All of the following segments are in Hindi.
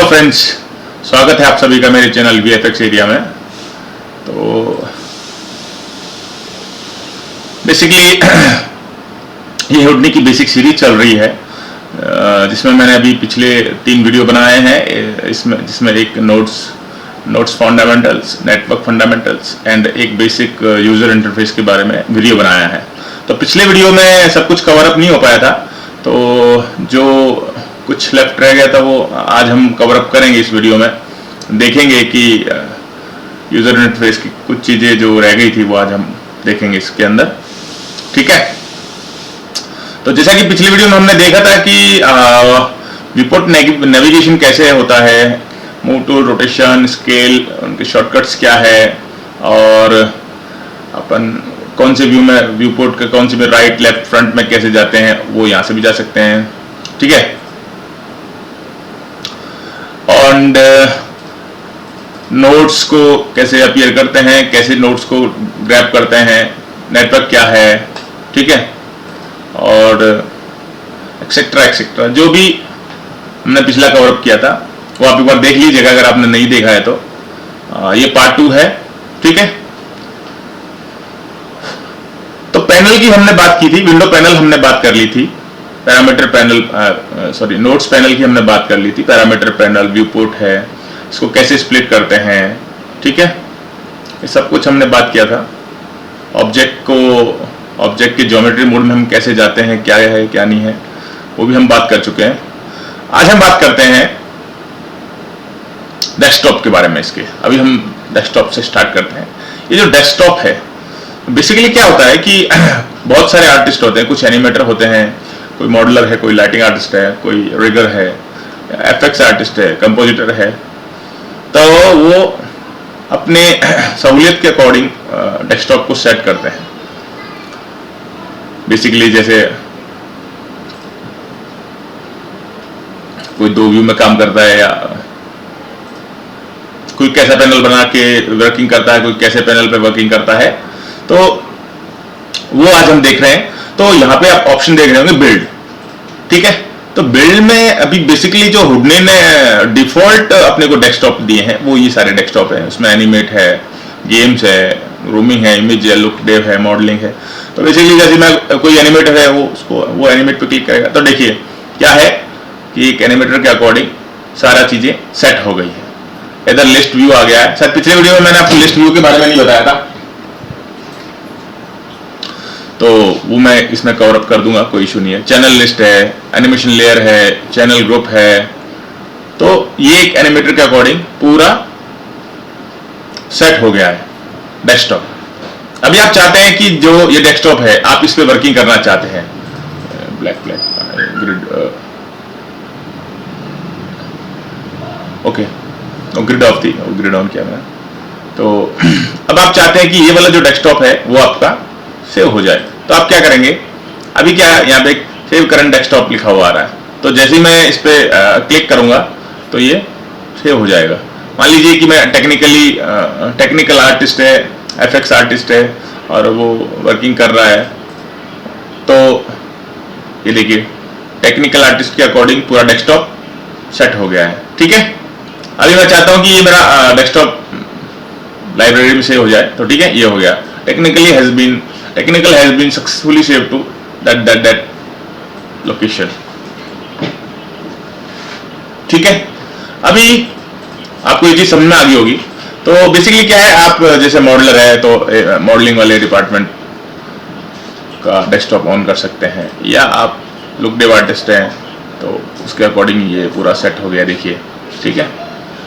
फ्रेंड्स, स्वागत है आप सभी का मेरे चैनल वीएफएक्स एरिया में। तो बेसिकली ये हुडनी की बेसिक सीरीज चल रही है, जिसमें मैंने अभी पिछले 3 वीडियो बनाए हैं। जिसमें एक notes fundamentals, network fundamentals and एक बेसिक यूजर इंटरफेस के बारे में वीडियो बनाया है। तो पिछले वीडियो में सब कुछ कवर अप नहीं हो पाया था, तो जो कुछ लेफ्ट रह गया था वो आज हम कवर अप करेंगे इस वीडियो में। देखेंगे कि यूजर इंटरफेस की कुछ चीज़ें जो रह गई थी वो आज हम देखेंगे इसके अंदर, ठीक है। तो जैसा कि पिछली वीडियो में हमने देखा था कि रिपोर्ट नेविगेशन कैसे होता है, मूव टूल, रोटेशन, स्केल, उनके शॉर्टकट्स क्या है, और अपन कौन से व्यू में, व्यू पोर्ट के कौन से में राइट लेफ्ट फ्रंट में कैसे जाते हैं, वो यहाँ से भी जा सकते हैं, ठीक है। एंड नोट्स को कैसे अपीयर करते हैं, कैसे नोट्स को ग्रैब करते हैं, नेटवर्क क्या है, ठीक है, और एक्सेट्रा एक्सेट्रा जो भी हमने पिछला कवर अप किया था वो आप एक बार देख लीजिएगा अगर आपने नहीं देखा है तो। ये पार्ट 2 है, ठीक है। तो पैनल की हमने बात की थी, विंडो पैनल हमने बात कर ली थी, पैरामीटर पैनल नोट्स पैनल की हमने बात कर ली थी। पैरामीटर पैनल, व्यू पोर्ट है, इसको कैसे स्प्लिट करते हैं, ठीक है, ये सब कुछ हमने बात किया था। ऑब्जेक्ट के ज्योमेट्री मोड में हम कैसे जाते हैं, क्या है क्या नहीं है, वो भी हम बात कर चुके हैं। आज हम बात करते हैं डेस्कटॉप के बारे में इसके। अभी हम डेस्कटॉप से स्टार्ट करते हैं। ये जो डेस्कटॉप है बेसिकली क्या होता है कि बहुत सारे आर्टिस्ट होते हैं, कुछ एनिमेटर होते हैं, कोई मॉडलर है, कोई लाइटिंग आर्टिस्ट है, कोई रिगर है, एफएक्स आर्टिस्ट है, कंपोजिटर है। तो वो अपने सहूलियत के अकॉर्डिंग डेस्कटॉप को सेट करते हैं। बेसिकली जैसे कोई 2 व्यू में काम करता है, या कोई कैसा पैनल बना के वर्किंग करता है, कोई कैसे पैनल पे वर्किंग करता है, तो वो आज हम देख रहे हैं। तो यहाँ पे आप ऑप्शन देख रहे होंगे बिल्ड, ठीक है। तो बिल्ड में अभी बेसिकली जो हुडनी ने डिफॉल्ट अपने को डेस्कटॉप दिए हैं वो ये सारे डेस्कटॉप हैं। उसमें एनिमेट है, गेम्स है, रूमिंग है, इमेज है, लुक डेव है, मॉडलिंग है। तो बेसिकली जैसे मैं कोई एनिमेटर है वो एनिमेट पे क्लिक करेगा तो देखिए क्या है कि एक एनिमेटर के अकॉर्डिंग सारा चीजें सेट हो गई है। इधर लिस्ट व्यू आ गया है। सर पिछले वीडियो में मैंने आपको लिस्ट व्यू के बारे में नहीं बताया था, तो वो मैं इसमें कवर अप कर दूंगा, कोई इशू नहीं है। चैनल लिस्ट है, एनिमेशन लेयर है, चैनल ग्रुप है। तो ये एक एनिमेटर के अकॉर्डिंग पूरा सेट हो गया है डेस्कटॉप। अभी आप चाहते हैं कि जो ये डेस्कटॉप है आप इस पे वर्किंग करना चाहते हैं, black grid, okay, grid of थी, ग्रिड ऑन किया मैंने। तो अब आप चाहते हैं कि ये वाला जो डेस्कटॉप है वो आपका सेव हो जाए, तो आप क्या करेंगे, अभी क्या यहाँ पे सेव करंट डेस्कटॉप लिखा हुआ आ रहा है। तो जैसे ही मैं इस पे क्लिक करूंगा तो ये सेव हो जाएगा। मान लीजिए कि मैं टेक्निकल आर्टिस्ट है, एफएक्स आर्टिस्ट है, और वो वर्किंग कर रहा है। तो ये देखिए टेक्निकल आर्टिस्ट के अकॉर्डिंग पूरा डेस्कटॉप सेट हो गया है, ठीक है। अभी मैं चाहता हूँ कि ये मेरा डेस्कटॉप लाइब्रेरी में सेव हो जाए, तो ठीक है, ये हो गया। Technical has been successfully save to that location, ठीक है। अभी आपको ये चीज समझ में आ गई होगी। तो बेसिकली क्या है, आप जैसे मॉडलर है तो मॉडलिंग वाले डिपार्टमेंट का डेस्कटॉप ऑन कर सकते हैं, या आप लुक डेव आर्टिस्ट हैं तो उसके अकॉर्डिंग ये पूरा सेट हो गया, देखिए, ठीक है।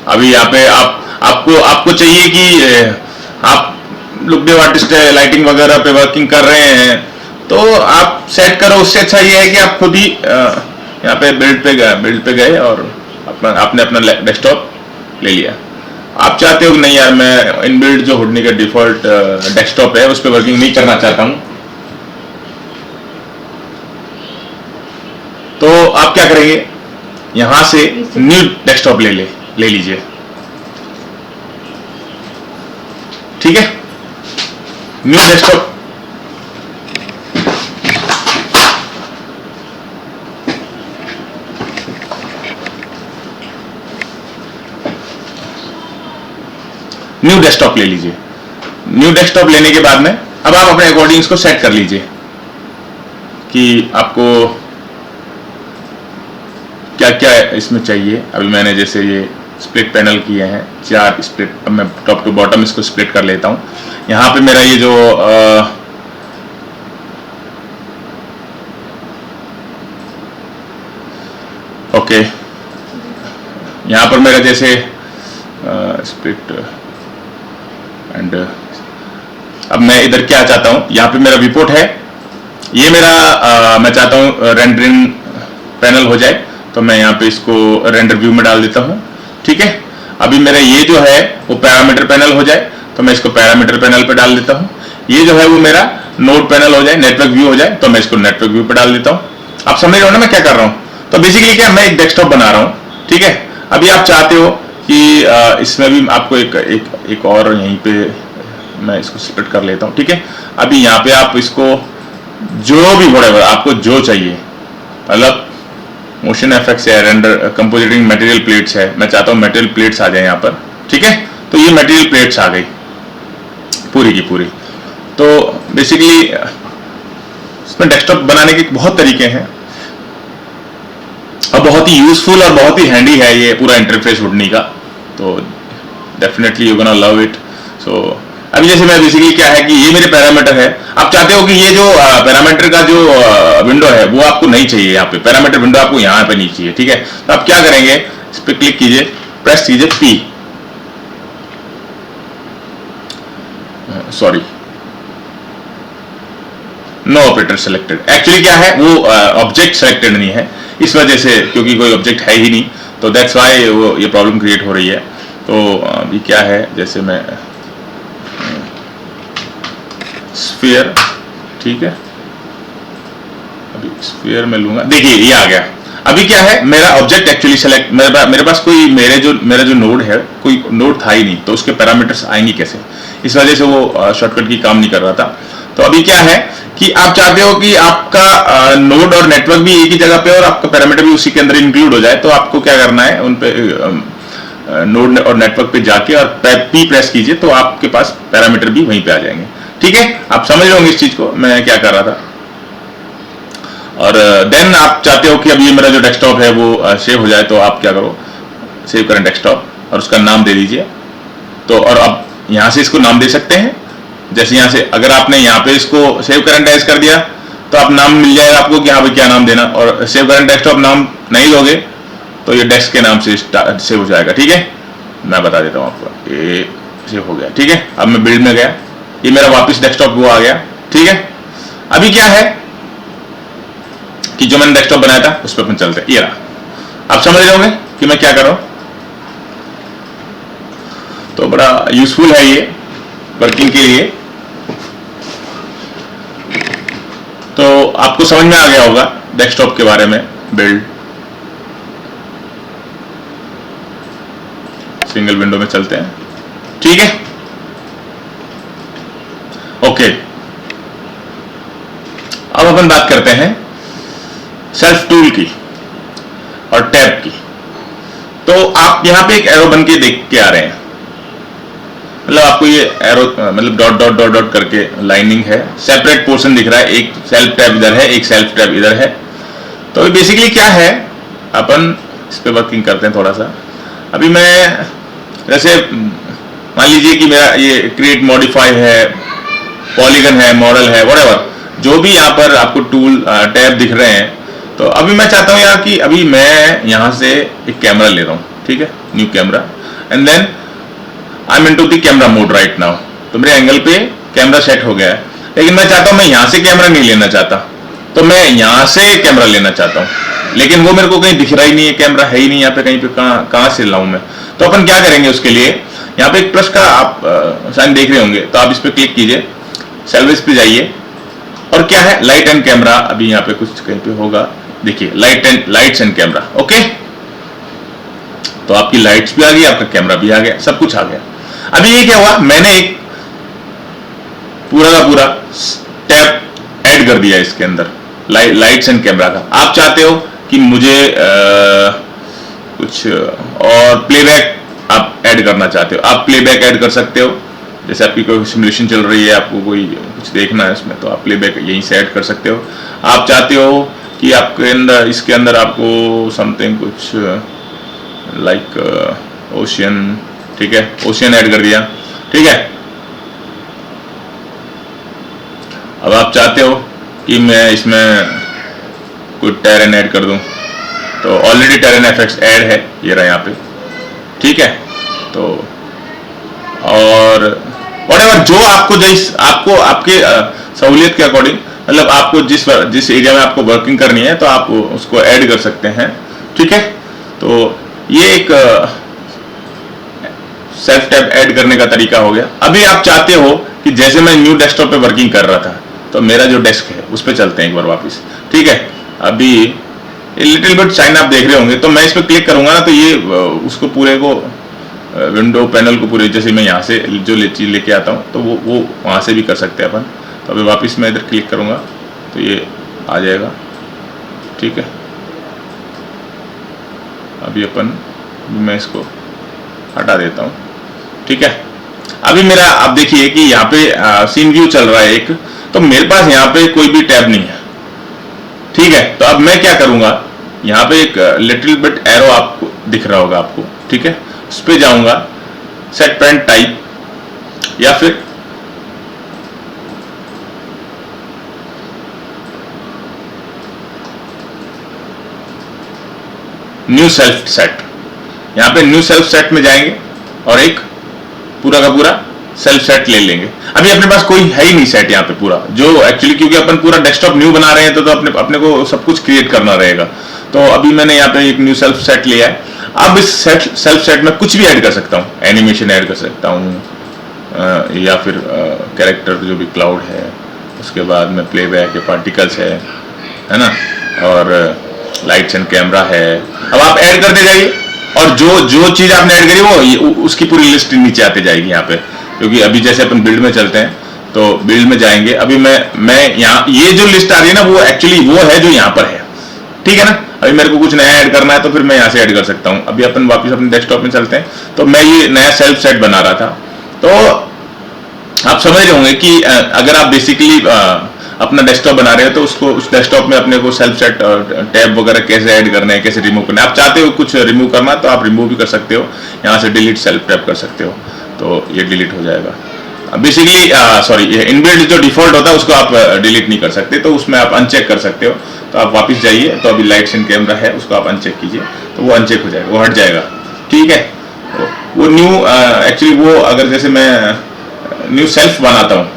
अभी यहाँ पे आपको चाहिए कि आप लुक डेव आर्टिस्ट है, लाइटिंग वगैरह पे वर्किंग कर रहे हैं, तो आप सेट करो। उससे अच्छा ये है कि आप खुद ही यहाँ पे बिल्ड पे गए और आपने अपना डेस्कटॉप ले लिया। आप चाहते हो कि नहीं यार, मैं इनबिल्ड जो हुडनी का डिफॉल्ट डेस्कटॉप है उस पर वर्किंग नहीं करना चाहता हूँ, तो आप क्या करेंगे, यहां से न्यू डेस्कटॉप ले लीजिए, ठीक है। न्यू डेस्कटॉप न्यू डेस्कटॉप ले लीजिए। न्यू डेस्कटॉप लेने के बाद में अब आप अपने अकॉर्डिंग इसको सेट कर लीजिए कि आपको क्या क्या इसमें चाहिए। अभी मैंने जैसे ये स्प्लिट पैनल किए हैं 4 स्प्लिट, अब मैं टॉप टू बॉटम इसको स्प्लिट कर लेता हूँ। यहाँ पे मेरा ये जो ओके, यहाँ पर मेरा जैसे स्प्लिट एंड अब मैं इधर क्या चाहता हूँ, यहाँ पे मेरा विपोर्ट है, ये मेरा मैं चाहता हूँ रेंडरिंग पैनल हो जाए, तो मैं यहाँ पे इसको रेंडर व्यू में डाल देता हूँ। ठीक है, अभी मेरा ये जो है वो पैरामीटर पैनल हो जाए, तो मैं इसको पैरामीटर पैनल पे डाल देता हूँ। ये जो है वो मेरा नोड पैनल हो जाए, नेटवर्क व्यू हो जाए, तो मैं इसको नेटवर्क व्यू पे डाल देता हूँ। आप समझ रहे हो ना मैं क्या कर रहा हूँ? तो बेसिकली क्या, मैं एक डेस्कटॉप बना रहा हूँ। ठीक है, अभी आप चाहते हो कि इसमें भी आपको एक और यहीं पे मैं इसको स्प्लिट कर लेता हूँ। ठीक है, अभी यहाँ पे आप इसको जो भी व्हाटएवर आपको जो चाहिए, मतलब मोशन एफेक्ट्स है, रेंडर कंपोजिटिंग मटेरियल प्लेट्स है, मैं चाहता हूँ मटेरियल प्लेट्स आ जाए यहाँ पर। ठीक है, तो ये मटेरियल प्लेट्स आ गई पूरी की पूरी। तो बेसिकली इसमें डेस्कटॉप बनाने के बहुत तरीके हैं और बहुत ही यूजफुल और बहुत ही हैंडी है ये पूरा इंटरफेस हुडनी का। तो definitely you gonna love it. So अभी जैसे मैं बेसिकली क्या है कि ये मेरे पैरामीटर है, आप चाहते हो कि ये जो पैरामीटर का जो विंडो है वो आपको नहीं चाहिए, यहाँ पे पैरामीटर विंडो आपको यहाँ पे नहीं चाहिए। ठीक है, तो आप क्या करेंगे, इस पर क्लिक कीजिए, प्रेस कीजिए P, sorry no operator selected. Actually क्या है वो ऑब्जेक्ट सेलेक्टेड नहीं है, इस वजह से, क्योंकि कोई ऑब्जेक्ट है ही नहीं, तो दैट्स वाई वो ये प्रॉब्लम क्रिएट हो रही है। तो अभी क्या है, जैसे मैं स्फीयर, ठीक है, अभी स्फीयर में लूंगा, देखिए ये आ गया। अभी क्या है, मेरा ऑब्जेक्ट एक्चुअली सेलेक्ट, मेरे पास कोई मेरा जो नोड है, कोई नोड था ही नहीं, तो उसके पैरामीटर्स आएंगे कैसे, इस वजह से वो शॉर्टकट की काम नहीं कर रहा था। तो अभी क्या है कि आप चाहते हो कि आपका नोड और नेटवर्क भी एक ही जगह पे और आपका पैरामीटर भी उसी के अंदर इंक्लूड हो जाए, तो आपको क्या करना है, उन पे नोड और नेटवर्क पे जाके और P प्रेस कीजिए, तो आपके पास पैरामीटर भी वहीं पे आ जाएंगे। ठीक है, आप समझ रहे होंगे इस चीज को मैं क्या कर रहा था। और देन आप चाहते हो कि अब ये मेरा जो डेस्कटॉप है वो सेव हो जाए, तो आप क्या करो, सेव करें डेस्कटॉप और उसका नाम दे दीजिए। तो और अब यहाँ से इसको नाम दे सकते हैं, जैसे यहाँ से अगर आपने यहाँ पे इसको सेव करंट एज कर दिया तो आप नाम मिल जाएगा आपको कि यहाँ पे क्या नाम देना, और सेव करंट डेस्कटॉप नाम नहीं दोगे तो ये डेस्क के नाम से सेव हो जाएगा। ठीक है, मैं बता देता हूँ आपको, ये सेव हो गया। ठीक है, अब मैं बिल्ड में गया, ये मेरा वापस डेस्कटॉप वो आ गया। ठीक है, अभी क्या है कि जो मैंने डेस्कटॉप बनाया था उस पर अपन चलते हैं, ये रहा। आप समझ रहे होंगे कि मैं क्या कर रहा हूं, तो बड़ा यूजफुल है ये वर्किंग के लिए। तो आपको समझ में आ गया होगा डेस्कटॉप के बारे में, बिल्ड, सिंगल विंडो में चलते हैं। ठीक है, ओके, अब अपन बात करते हैं सेल्फ टूल की और टैब की। तो आप यहां पे एक एरो बन के देख के आ रहे हैं, मतलब आपको ये एरो मतलब डॉट डॉट डॉट डॉट करके लाइनिंग है, सेपरेट पोर्शन दिख रहा है, एक सेल्फ टैब इधर है, एक सेल्फ टैब इधर है। तो बेसिकली क्या है, अपन इस पे वर्किंग करते हैं थोड़ा सा। अभी मैं जैसे मान लीजिए कि मेरा ये क्रिएट मॉडिफाई है, पॉलीगन है, मॉडल है, व्हाटएवर जो भी यहाँ पर आपको टूल टैब दिख रहे हैं। तो अभी मैं चाहता हूँ यार कि अभी मैं यहाँ से एक कैमरा ले रहा हूँ, ठीक है, new camera, and then I am into the camera mode right now. तो मेरे एंगल पे कैमरा सेट हो गया है, लेकिन मैं चाहता हूँ, मैं यहाँ से कैमरा नहीं लेना चाहता, तो मैं यहाँ से कैमरा लेना चाहता हूँ, लेकिन वो मेरे को कहीं दिख रहा ही नहीं है, कैमरा है ही नहीं यहाँ पे, कहीं पे कहाँ से लाऊं मैं। तो अपन क्या करेंगे उसके लिए, यहाँ पे एक प्लस का आप साइन देख रहे होंगे, तो आप इस पे क्लिक कीजिए, सर्विस पे जाइए, और क्या है, लाइट एंड कैमरा। अभी यहाँ पे कुछ कहीं पे होगा, देखिए लाइट्स एंड कैमरा। ओके, तो आपकी लाइट्स भी आ गई, आपका कैमरा भी आ गया, सब कुछ आ गया। अभी ये क्या हुआ, मैंने एक पूरा का पूरा टैब ऐड कर दिया इसके अंदर लाइट्स एंड कैमरा का। आप चाहते हो कि मुझे कुछ और प्लेबैक आप ऐड करना चाहते हो। आप प्लेबैक ऐड कर सकते हो, जैसे आपकी कोई सिमुलेशन चल रही है, आपको कोई कुछ देखना है इसमें, तो आप प्लेबैक यहीं से ऐड कर सकते हो। आप चाहते हो कि आपके अंदर, इसके अंदर आपको समथिंग कुछ लाइक ओशियन, ठीक है, ओशियन ऐड कर दिया, ठीक है। अब आप चाहते हो कि मैं इसमें कोई टेरेन ऐड कर दूं, तो ऑलरेडी टेरेन एफेक्ट्स ऐड है, ये रहा यहाँ पे, ठीक है। तो और व्हाटएवर जो आपको आपको आपके सहूलियत के अकॉर्डिंग, मतलब आपको जिस एरिया में आपको वर्किंग करनी है तो आप उसको ऐड कर सकते हैं, ठीक है। तो ये एक सेल्फ टैब ऐड करने का तरीका हो गया। अभी आप चाहते हो कि जैसे मैं न्यू डेस्कटॉप पे वर्किंग कर रहा था, तो मेरा जो डेस्क है उस पर चलते हैं एक बार वापस, ठीक है। अभी लिटिल बिट साइन आप देख रहे होंगे, तो मैं इस पर क्लिक करूंगा ना, तो ये उसको पूरे को विंडो पैनल को पूरे, जैसे मैं यहाँ से जो चीज लेके आता हूँ, तो वो वहाँ से भी कर सकते हैं अपन। तो अभी वापस मैं इधर क्लिक करूंगा तो ये आ जाएगा, ठीक है। अभी अपन, मैं इसको हटा देता हूँ, ठीक है। अभी मेरा आप देखिए कि यहाँ पे सीन व्यू चल रहा है एक, तो मेरे पास यहाँ पे कोई भी टैब नहीं है, ठीक है। तो अब मैं क्या करूंगा, यहाँ पे एक लिटिल बिट एरो आपको दिख रहा होगा आपको, ठीक है। उस पर जाऊंगा, सेट पेरेंट टाइप, या फिर न्यू सेल्फ सेट, यहाँ पे न्यू सेल्फ सेट में जाएंगे और एक पूरा का पूरा सेल्फ सेट ले लेंगे। अभी अपने पास कोई है ही नहीं सेट यहाँ पे पूरा, जो एक्चुअली क्योंकि अपन पूरा डेस्कटॉप न्यू बना रहे हैं, तो अपने को सब कुछ क्रिएट करना रहेगा। तो अभी मैंने यहाँ पे एक न्यू सेल्फ सेट लिया है। अब इस सेल्फ सेट में कुछ भी ऐड कर सकता हूँ, एनिमेशन ऐड कर सकता हूँ, या फिर कैरेक्टर जो भी क्लाउड है, उसके बाद में प्लेबैक है, पार्टिकल्स है ना, और लाइट्स एंड कैमरा है। अब आप ऐड करते जाइए, और जो चीज आपने ऐड करी वो उसकी पूरी लिस्ट नीचे आती जाएगी यहाँ पे। क्योंकि अभी जैसे अपन बिल्ड में चलते हैं, तो बिल्ड में जाएंगे, अभी मैं यहाँ ये जो लिस्ट आ रही है ना, वो एक्चुअली वो है जो यहाँ पर है, ठीक है ना। अभी मेरे को कुछ नया ऐड करना है, तो फिर मैं यहाँ से ऐड कर सकता हूँ। अभी अपन वापस अपने डेस्कटॉप में चलते हैं, तो मैं ये नया सेल्फ सेट बना रहा था। तो आप समझ रहे होंगे कि अगर आप बेसिकली अपना डेस्कटॉप बना रहे हो, तो उसको उस डेस्कटॉप में अपने को सेल्फ सेट टैब वगैरह कैसे ऐड करने हैं, कैसे रिमूव करना है। आप चाहते हो कुछ रिमूव करना, तो आप रिमूव भी कर सकते हो, यहाँ से डिलीट सेल्फ टैब कर सकते हो, तो ये डिलीट हो जाएगा। बेसिकली सॉरी, इनबिल्ट जो डिफॉल्ट होता है उसको आप डिलीट नहीं कर सकते, तो उसमें आप अनचेक कर सकते हो। तो आप वापस जाइए, तो अभी लाइट्स एंड कैमरा है, उसको आप अनचेक कीजिए, तो वो अनचेक हो जाएगा, वो हट जाएगा, ठीक है। वो न्यू एक्चुअली वो अगर जैसे मैं न्यू सेल्फ बनाता हूँ,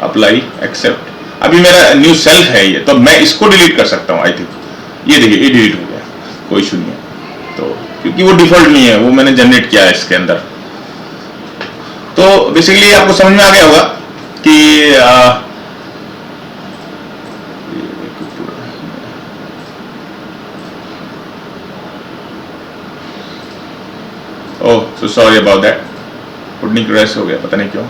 अप्लाई एक्सेप्ट, अभी मेरा न्यू सेल्फ है ये, तो मैं इसको डिलीट कर सकता हूँ। आई थिंक ये देखिए, ये डिलीट हो गया, कोई इशू नहीं है। तो क्योंकि वो डिफॉल्ट नहीं है, वो मैंने जनरेट किया है इसके अंदर। तो बेसिकली आपको समझ में आ गया होगा कि oh so sorry about that, Houdini crash हो गया, पता नहीं क्यों।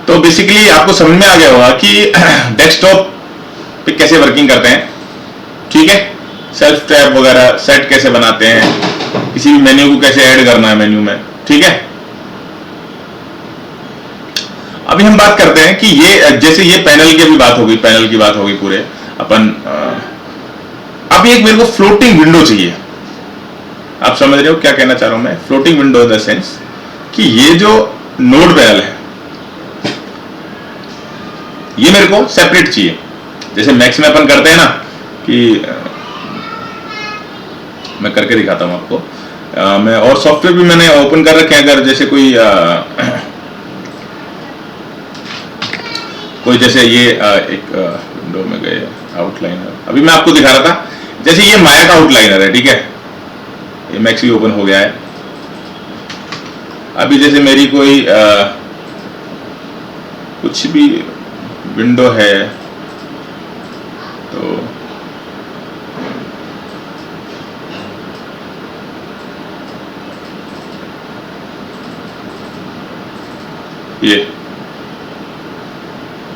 तो बेसिकली आपको समझ में आ गया होगा कि डेस्कटॉप पे कैसे वर्किंग करते हैं, ठीक है। सेल्फ टैब वगैरह सेट कैसे बनाते हैं, किसी भी मेन्यू को कैसे ऐड करना है मेन्यू में, ठीक है। अभी हम बात करते हैं कि ये जैसे ये पैनल की भी बात होगी, पैनल की बात होगी पूरे अपन। अभी एक मेरे को फ्लोटिंग विंडो चाहिए। आप समझ रहे हो क्या कहना चाह रहा हूं मैं? Floating window in the sense कि ये जो नोड पैनल है, ये मेरे को सेपरेट चाहिए। जैसे मैक्स में अपन करते हैं ना कि मैं करके दिखाता हूं आपको। मैं और सॉफ्टवेयर भी मैंने ओपन कर रखे हैं। अगर जैसे कोई जैसे ये एक विंडो में गए आउटलाइनर, अभी मैं आपको दिखा रहा था, जैसे ये माया का आउटलाइनर है, ठीक है। ये मैक्स भी ओपन हो गया है। अभी जैसे मेरी कोई कुछ भी विंडो है, तो ये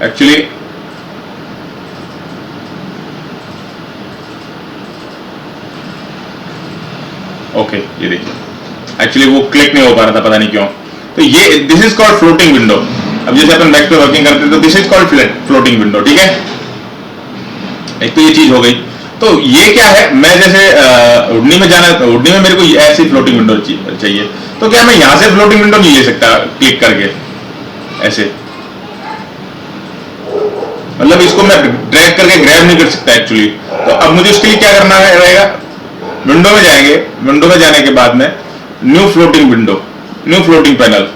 एक्चुअली ओके, ये देखिए एक्चुअली वो क्लिक नहीं हो पा रहा था, पता नहीं क्यों। तो ये this is called floating window. अब जैसे अपन मैक पे वर्किंग करते हैं तो this is called floating window, ठीक है। एक तो ये चीज हो गई। तो ये क्या है, मैं जैसे उड़नी में जाना है तो उड़नी में मेरे को ऐसी फ्लोटिंग विंडो चाहिए, तो क्या मैं यहां से फ्लोटिंग विंडो नहीं ले सकता क्लिक करके ऐसे? मतलब इसको मैं ड्रैग करके ग्रैब नहीं कर सकता एक्चुअली। तो अब मुझे उसके लिए क्या करना है रहेगा, विंडो में जाएंगे, विंडो में जाने के बाद में new floating window, new floating panel,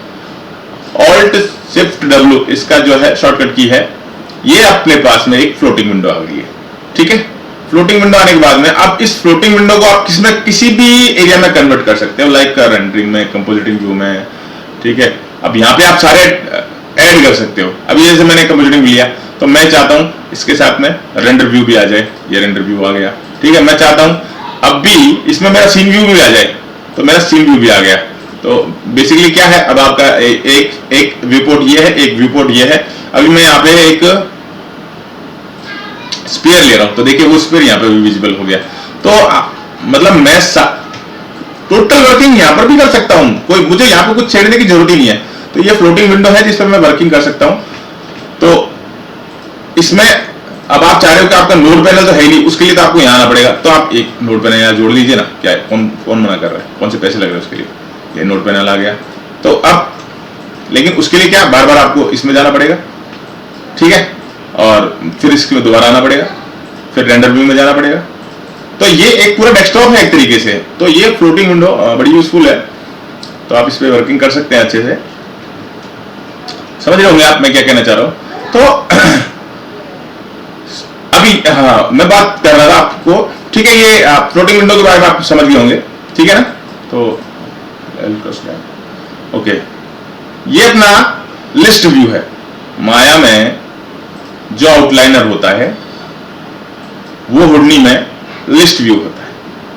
alt shift W इसका जो है शॉर्टकट की है। ये अपने पास में एक फ्लोटिंग विंडो आ गई है, ठीक है। फ्लोटिंग विंडो आने के बाद में अब इस फ्लोटिंग विंडो को आप किसी भी एरिया में कन्वर्ट कर सकते हो, लाइक रेंडरिंग में, कंपोजिटिंग व्यू में, ठीक है। अब यहाँ पे आप सारे ऐड कर सकते हो। अभी जैसे मैंने कंपोजिटिंग लिया तो मैं चाहता हूं इसके साथ में रेंडर व्यू भी आ जाए, ये रेंडर व्यू आ गया, ठीक है। मैं चाहता हूं अब भी इसमें मेरा सीन व्यू भी आ जाए, तो मेरा सीन व्यू भी आ गया। तो बेसिकली क्या है, अब आपका एक व्यू पोर्ट ये है, एक व्यू पोर्ट ये है। अभी मैं यहाँ पे एक स्पीयर ले रहा हूं, तो देखिए वो स्पीयर यहाँ पे भी विजिबल हो गया। तो मतलब मैं टोटल वर्किंग यहाँ पर भी कर सकता हूँ, कोई मुझे यहाँ पे कुछ छेड़ने की जरूरत ही नहीं है। तो ये फ्लोटिंग विंडो है जिस पर मैं वर्किंग कर सकता हूँ। तो इसमें अब आप चाह रहे हो कि आपका नोड पैनल तो है ही नहीं, उसके लिए तो आपको यहाँ आना पड़ेगा। तो आप एक नोड पैनल यहाँ जोड़ लीजिए ना, क्या है, कौन मना कर रहा है, कौन से पैसे लग रहे हैं उसके लिए। ये नोड पैनल आ गया। तो अब लेकिन उसके लिए क्या बार बार आपको इसमें जाना पड़ेगा, ठीक है, और फिर इसके दोबारा आना पड़ेगा, फिर रेंडर व्यू में जाना पड़ेगा। तो ये एक पूरा डेस्कटॉप है एक तरीके से। तो ये फ्लोटिंग विंडो बड़ी यूजफुल है, तो आप इस पर वर्किंग कर सकते हैं अच्छे से। समझ रहे होंगे आप मैं क्या कहना चाह रहा हूं। तो अभी हाँ मैं बात कर रहा था आपको, ठीक है, ये फ्लोटिंग विंडो के बारे में आप समझ गए होंगे, ठीक है ना। तो ओके, ये अपना लिस्ट व्यू है। माया में जो आउटलाइनर होता है वो हुडनी में लिस्ट व्यू होता है,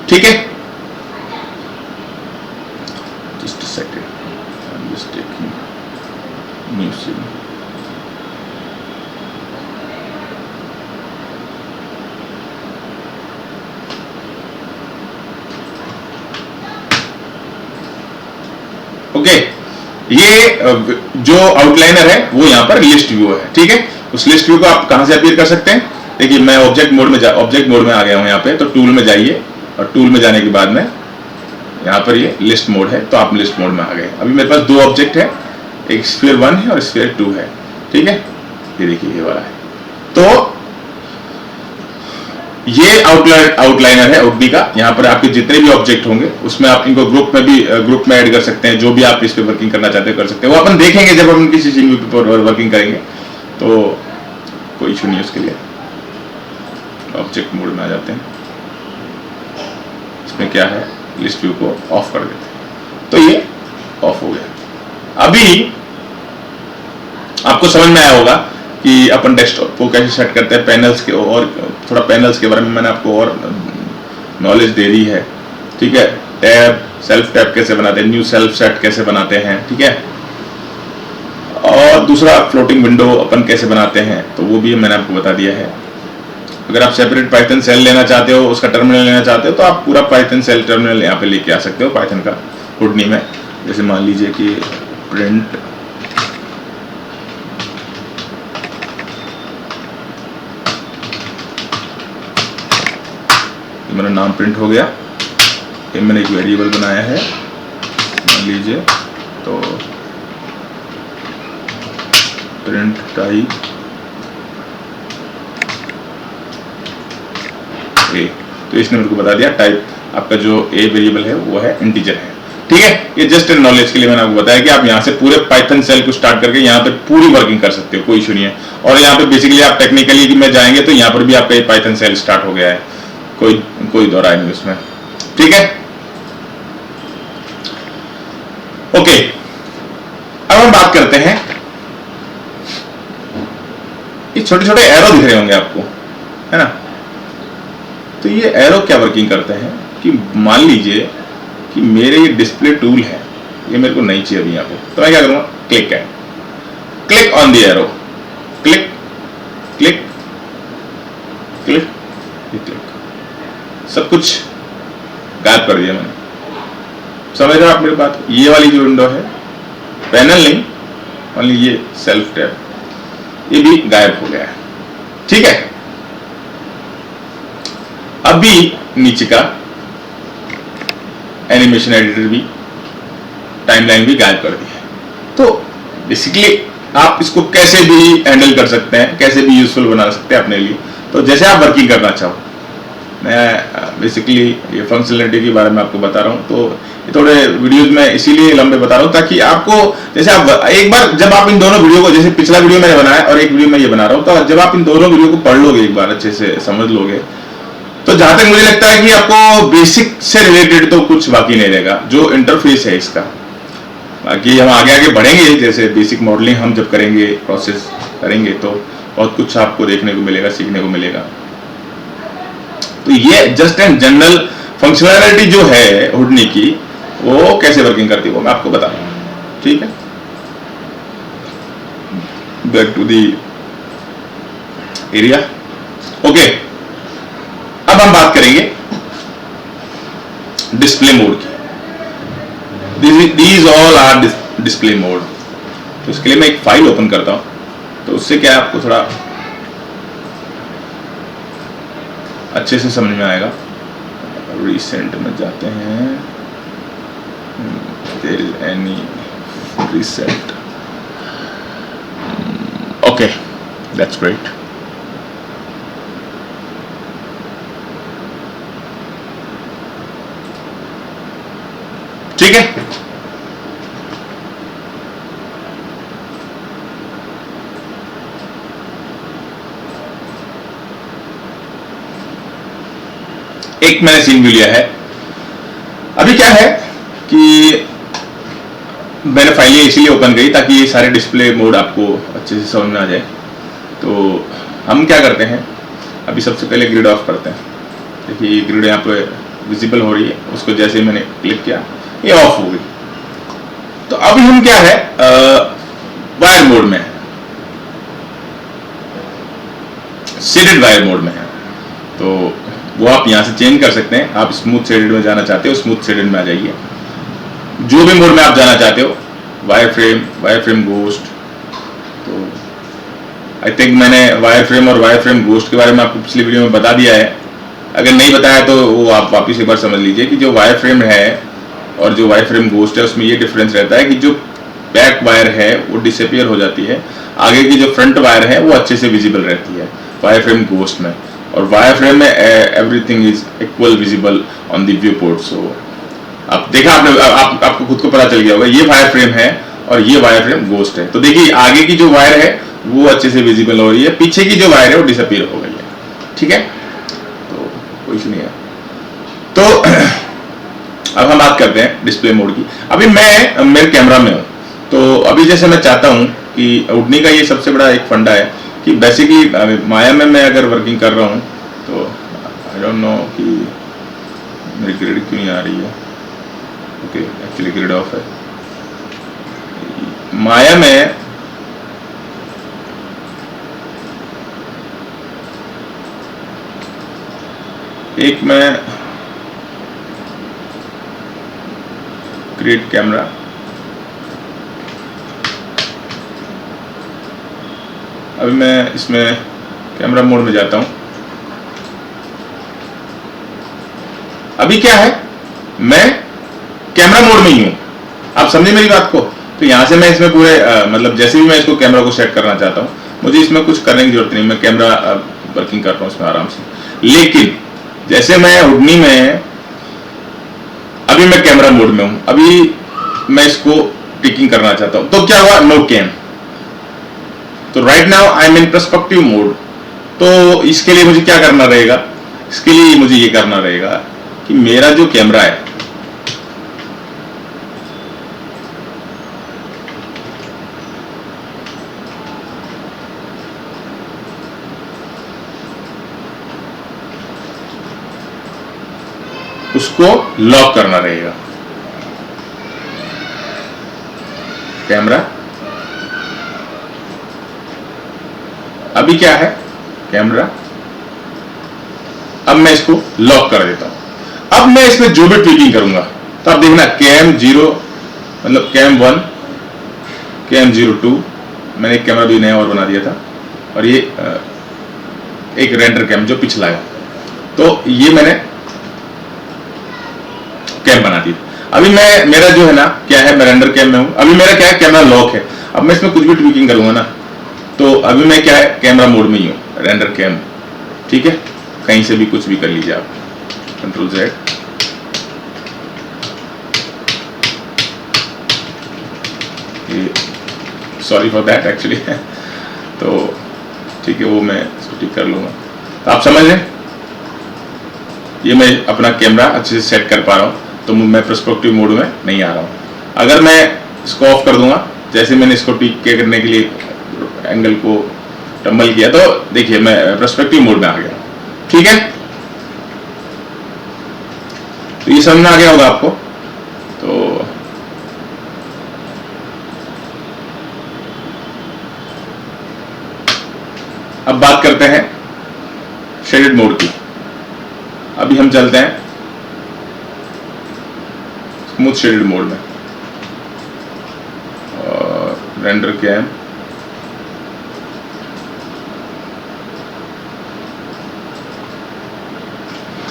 ठीक है। Just second, I am just taking new scene. Okay, ये जो आउटलाइनर है वो यहाँ पर लिस्ट व्यू है, ठीक है। उस लिस्ट व्यू को आप कहां से अपीयर कर सकते हैं, देखिए मैं ऑब्जेक्ट मोड में आ गया हूं यहाँ पे। तो टूल में जाइए और टूल में जाने के बाद में यहाँ पर ये लिस्ट मोड है, तो आप लिस्ट मोड में आ गए। अभी मेरे पास दो ऑब्जेक्ट है, एक स्फीयर 1 है और स्फीयर 2 है, ठीक है। ये देखिए ये वाला है। तो ये आउटलाइनर है उडनी का। यहाँ पर आपके जितने भी ऑब्जेक्ट होंगे उसमें आप इनको ग्रुप में ऐड कर सकते हैं। जो भी आप इस पे वर्किंग करना चाहते हैं कर सकते हैं। वो अपन देखेंगे जब हम किसी सीन पे वर्किंग करेंगे, तो कोई इशू नहीं है उसके लिए। ऑब्जेक्ट मोड में आ जाते हैं, इसमें क्या है, लिस्ट व्यू को ऑफ कर देते हैं। तो ये ऑफ हो गया। अभी आपको समझ में आया होगा कि अपन डेस्कटॉप को कैसे सेट करते हैं, पैनल्स के, और थोड़ा पैनल्स के बारे में मैंने आपको और नॉलेज दे दी है, ठीक है। टैब, सेल्फ टैब कैसे बनाते हैं, न्यू सेल्फ सेट कैसे बनाते हैं, ठीक है। और दूसरा फ्लोटिंग विंडो अपन कैसे बनाते हैं, तो वो भी मैंने आपको बता दिया है। अगर आप सेपरेट पाइथन सेल लेना चाहते हो, उसका टर्मिनल लेना चाहते हो, तो आप पूरा पाइथन सेल टर्मिनल यहाँ पे लेके आ सकते हो पाइथन का हुडनी में। जैसे मान लीजिए कि प्रिंट मेरा नाम प्रिंट हो गया। ये मैंने एक वेरिएबल बनाया है, मान लीजिए, तो प्रिंट टाइप ए। तो इसने मेरे को बता दिया टाइप आपका जो ए वेरिएबल है वो है इंटीजर है, ठीक है। ये जस्ट नॉलेज के लिए मैंने आपको बताया कि आप यहाँ से पूरे पाइथन सेल को स्टार्ट करके यहाँ पे पूरी वर्किंग कर सकते हो, कोई इशू नहीं है। और यहाँ पे बेसिकली आप टेक्निकली में जाएंगे तो यहाँ पर भी आपका पाइथन सेल स्टार्ट हो गया है, कोई दो राय नहीं उसमें, ठीक है। ओके, अब हम बात करते हैं, ये छोटे छोटे एरो दिख रहे होंगे आपको, है ना। तो ये एरो क्या वर्किंग करते हैं कि मान लीजिए कि मेरे ये डिस्प्ले टूल है, ये मेरे को नहीं चाहिए अभी यहाँ पे, तो मैं क्या करूंगा, click on the arrow, click click click click, सब कुछ गायब कर दिया मैंने, समझ रहे हो आप मेरी बात? ये वाली जो विंडो है, पैनल नहीं, ओनली ये सेल्फ टैब, ये भी गायब हो गया है। ठीक है, अभी नीचे का एनिमेशन एडिटर भी, टाइमलाइन भी गायब कर दिया है। तो बेसिकली आप इसको कैसे भी हैंडल कर सकते हैं, कैसे भी यूजफुल बना सकते हैं अपने लिए। तो जैसे आप वर्किंग करना चाहो, मैं बेसिकली ये फंक्शनलिटी के बारे में आपको बता रहा हूँ। तो ये थोड़े वीडियोज में इसीलिए लंबे बता रहा हूँ ताकि आपको, जैसे आप एक बार जब आप इन दोनों वीडियो को, जैसे पिछला वीडियो मैंने बनाया और एक वीडियो मैं ये बना रहा हूँ, तो जब आप इन दोनों वीडियो को पढ़ लोगे, एक बार अच्छे से समझ लोगे, तो जहां तक मुझे लगता है कि आपको बेसिक से रिलेटेड तो कुछ बाकी नहीं रहेगा। जो इंटरफेस है इसका, बाकी हम आगे आगे बढ़ेंगे, जैसे बेसिक मॉडलिंग हम जब करेंगे, प्रोसेस करेंगे, तो बहुत कुछ आपको देखने को मिलेगा, सीखने को मिलेगा। तो ये जस्ट एंड जनरल फंक्शनैलिटी जो है हुडनी की, वो कैसे वर्किंग करती है वो मैं आपको बता रहा हूं। ठीक है, back to the area. Okay, अब हम बात करेंगे डिस्प्ले मोड की। These all are display mode. तो इसके लिए मैं एक फाइल ओपन करता हूं, तो उससे क्या आपको थोड़ा अच्छे से समझ में आएगा। रिसेंट में जाते हैं, there is any recent, okay, that's great। ठीक है, एक मैंने सीन भी लिया है। अभी क्या है कि मैंने फाइल इसीलिए ओपन करी ताकि ये सारे डिस्प्ले मोड आपको अच्छे से समझ में आ जाए। तो हम क्या करते हैं, अभी सबसे पहले ग्रिड ऑफ करते हैं। देखिए ये ग्रिड यहाँ पे विजिबल हो रही है, उसको जैसे ही मैंने क्लिक किया ये ऑफ हो गई। तो अभी हम क्या है, वायर मोड में है, शेडेड वायर मोड में है। तो वो आप यहां से चेंज कर सकते हैं। आप स्मूथ शेडेड में जाना चाहते हो, स्मूथ शेडेड में आ जाइए। जो भी मोड में आप जाना चाहते हो, वायर फ्रेम गोस्ट। तो आई थिंक मैंने वायर फ्रेम और वायर फ्रेम गोस्ट के बारे में आपको पिछली वीडियो में बता दिया है। अगर नहीं बताया तो वो आप वापिस एक बार समझ लीजिए कि जो वायर फ्रेम है और जो वायर फ्रेम गोस्ट है, उसमें ये डिफरेंस रहता है कि जो बैक वायर है वो डिसअपियर हो जाती है, आगे की जो फ्रंट वायर है वो अच्छे से विजिबल रहती है वायर फ्रेम गोस्ट में। और वायर फ्रेम में everything is equal visible on the viewport. So आप देखा, आपको खुद को पता चल गया होगा, ये वायर फ्रेम है और ये वायर फ्रेम गोस्ट है। तो देखिए आगे की जो वायर है वो अच्छे से विजिबल हो रही है, पीछे की जो वायर है वो डिसअपियर हो गई है। ठीक है, तो कोई इशू नहीं है। तो अब हम बात करते हैं डिस्प्ले मोड की। अभी मैं मेरे कैमरा में हूँ, तो अभी जैसे मैं चाहता हूँ कि हुडनी का ये सबसे बड़ा एक फंडा है कि बेसिकली माया में मैं अगर वर्किंग कर रहा हूँ तो आई डोंट नो कि मेरी ग्रिड क्यों नहीं आ रही है। ओके, एक्चुअली ग्रिड ऑफ है। माया में एक मैं क्रिएट कैमरा, अभी मैं इसमें कैमरा मोड में जाता हूं। अभी क्या है, मैं कैमरा मोड में ही हूं, आप समझे मेरी बात को। तो यहां से मैं इसमें पूरे मतलब जैसे भी मैं इसको कैमरा को सेट करना चाहता हूं, मुझे इसमें कुछ करने की जरूरत नहीं, मैं कैमरा वर्किंग कर रहा हूं इसमें आराम से। लेकिन जैसे मैं हुडनी में, अभी मैं कैमरा मोड में हूं, अभी मैं इसको टिकिंग करना चाहता हूं, तो क्या हुआ, नो कैम। तो right now I am in perspective mode. तो इसके लिए मुझे क्या करना रहेगा, इसके लिए मुझे ये करना रहेगा कि मेरा जो कैमरा है उसको लॉक करना रहेगा। कैमरा अभी क्या है, कैमरा, अब मैं इसको लॉक कर देता हूं। अब मैं इसमें जो भी ट्विकिंग करूंगा, तो आप देखना कैम 0 मतलब कैम 1, कैम 02, मैंने एक कैमरा भी नया और बना दिया था, और ये एक रेंडर कैम जो पिछला है, तो ये मैंने कैम बना दी। अभी मैं मेरा जो है ना क्या है, मैं रेंडर कैम में हूं। अभी मेरा क्या है, कैमरा लॉक है। अब मैं इसमें कुछ भी ट्विकिंग करूंगा ना, तो अभी मैं क्या है, कैमरा मोड में ही हूं, रेंडर कैम। ठीक है, कहीं से भी कुछ भी कर लीजिए आप, control Z। Sorry for that actually तो ठीक है, वो मैं ठीक कर लूंगा। तो आप समझ लें, ये मैं अपना कैमरा अच्छे से सेट कर पा रहा हूं, तो मैं पर्सपेक्टिव मोड में नहीं आ रहा हूं। अगर मैं इसको ऑफ कर दूंगा, जैसे मैंने इसको ठीक करने के लिए एंगल को टम्बल किया, तो देखिए मैं पर्सपेक्टिव मोड में आ गया। ठीक है, तो ये समझ में आ गया होगा आपको। तो अब बात करते हैं शेडेड मोड की। अभी हम चलते हैं स्मूथ शेडेड मोड में, और रेंडर कैम,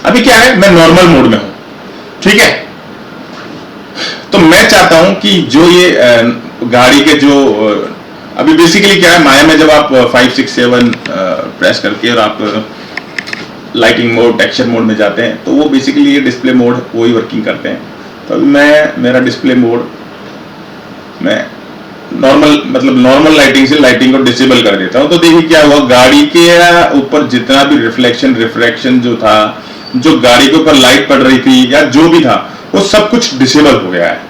अभी क्या है, मैं नॉर्मल मोड में हूं। ठीक है, तो मैं चाहता हूं कि जो ये गाड़ी के जो अभी बेसिकली क्या है, माया में जब आप 5, 6, 7 प्रेस करके और आप लाइटिंग मोड, टेक्सचर मोड में जाते हैं, तो वो बेसिकली ये डिस्प्ले मोड वही वर्किंग करते हैं। तो अभी मैं मेरा डिस्प्ले मोड मैं नॉर्मल लाइटिंग से लाइटिंग को डिसेबल कर देता हूं। तो देखिए क्या हुआ, गाड़ी के ऊपर जितना भी रिफ्लेक्शन जो था, जो गाड़ी के ऊपर लाइट पड़ रही थी या जो भी था, वो सब कुछ डिसेबल हो गया है।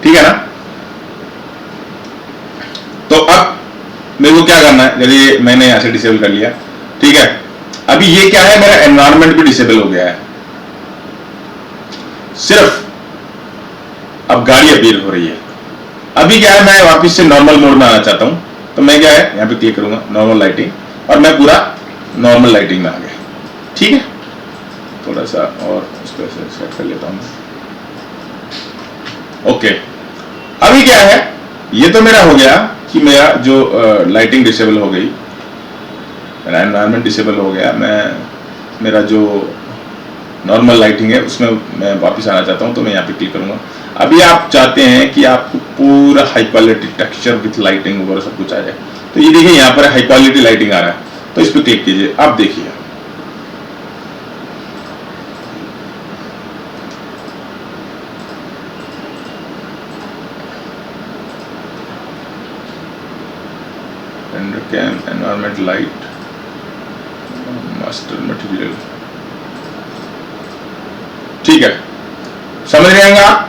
ठीक है ना। तो अब मेरे को क्या करना है, चलिए मैंने यहां से डिसेबल कर लिया। ठीक है, अभी ये क्या है, मेरा एनवायरनमेंट भी डिसेबल हो गया है, सिर्फ अब गाड़ी अपीयर हो रही है। अभी क्या है, मैं वापस से नॉर्मल मोड में आना चाहता हूं, तो मैं क्या है, यहां पे क्लिक करूंगा नॉर्मल लाइटिंग, और मैं पूरा नॉर्मल लाइटिंग में आ गया। ठीक है, थोड़ा सा और उसको ऐसे सेट कर लेता हूं। ओके, अभी क्या है, ये तो मेरा हो गया कि मेरा जो लाइटिंग डिसेबल हो गई, मेरा एनवायरनमेंट डिसेबल हो गया, मैं मेरा जो नॉर्मल लाइटिंग है उसमें मैं वापस आना चाहता हूं, तो मैं यहाँ पे क्लिक करूंगा। अभी आप चाहते हैं कि आपको पूरा high quality texture with lighting वगैरह सब कुछ आ जाए, तो ये देखिए यहाँ पर हाई क्वालिटी लाइटिंग आ रहा है, तो इस पर क्लिक कीजिए। आप देखिए render cam, environment light, master material. ठीक है, समझ रहे हैं आप।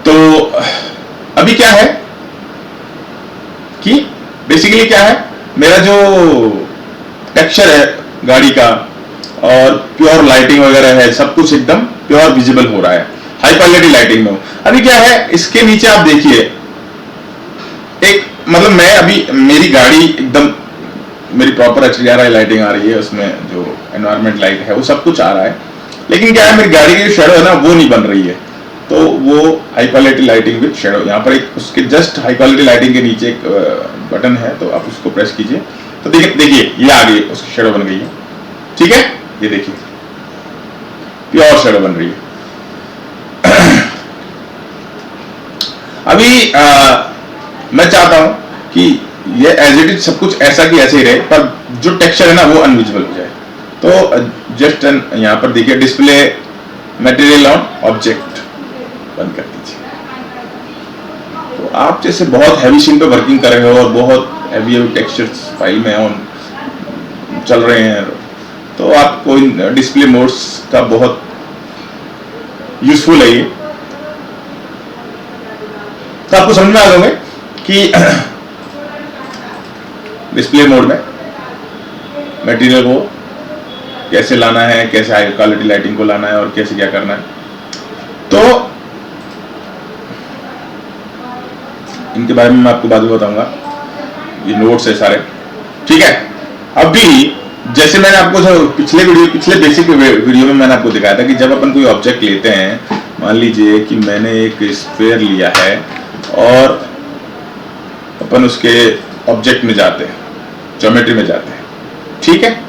तो अभी क्या है कि बेसिकली क्या है, मेरा जो टेक्सचर है गाड़ी का और प्योर लाइटिंग वगैरह है, सब कुछ एकदम प्योर विजिबल हो रहा है, हाई क्वालिटी लाइटिंग में। अभी क्या है, इसके नीचे आप देखिए एक मैं अभी मेरी गाड़ी एकदम मेरी प्रॉपर HDRI लाइटिंग आ रही है, उसमें जो एनवायरनमेंट लाइट है वो सब कुछ आ रहा है, लेकिन क्या है, मेरी गाड़ी की जो शेडो है ना वो नहीं बन रही है। तो वो high quality lighting with shadow, यहाँ पर एक उसके जस्ट हाई क्वालिटी लाइटिंग के नीचे एक बटन है, तो आप उसको प्रेस कीजिए, तो देखिए ये आ गई, उसकी शेडो बन गई है। ठीक है, ये देखिए प्योर शेडो बन रही है। अभी मैं चाहता हूं कि ये एज इट इज सब कुछ ऐसा की ऐसे ही रहे, पर जो टेक्सचर है ना वो अनविजिबल हो जाए। तो जस्ट यहाँ पर देखिए डिस्प्ले मटेरियल ऑन ऑब्जेक्ट बंद कर दीजिए। तो आप जैसे बहुत हैवी सीन पे वर्किंग कर रहे हो और बहुत हैवी टेक्सचर्स फाइल में ऑन चल रहे हैं, तो आपको इन डिस्प्ले मोड्स का बहुत यूजफुल है ये। तो आपको समझ में आ जाओगे कि डिस्प्ले मोड में मटेरियल को कैसे लाना है, कैसे हाई क्वालिटी लाइटिंग को लाना है और कैसे क्या करना है। तो इनके बारे में मैं आपको बाद में बताऊंगा, ये नोट्स है सारे। ठीक है, अभी जैसे मैंने आपको जो पिछले बेसिक वीडियो में मैंने आपको दिखाया था कि जब अपन कोई ऑब्जेक्ट लेते हैं, मान लीजिए कि मैंने एक स्फीयर लिया है और अपन उसके ऑब्जेक्ट में जाते हैं, ज्योमेट्री में जाते हैं, ठीक है।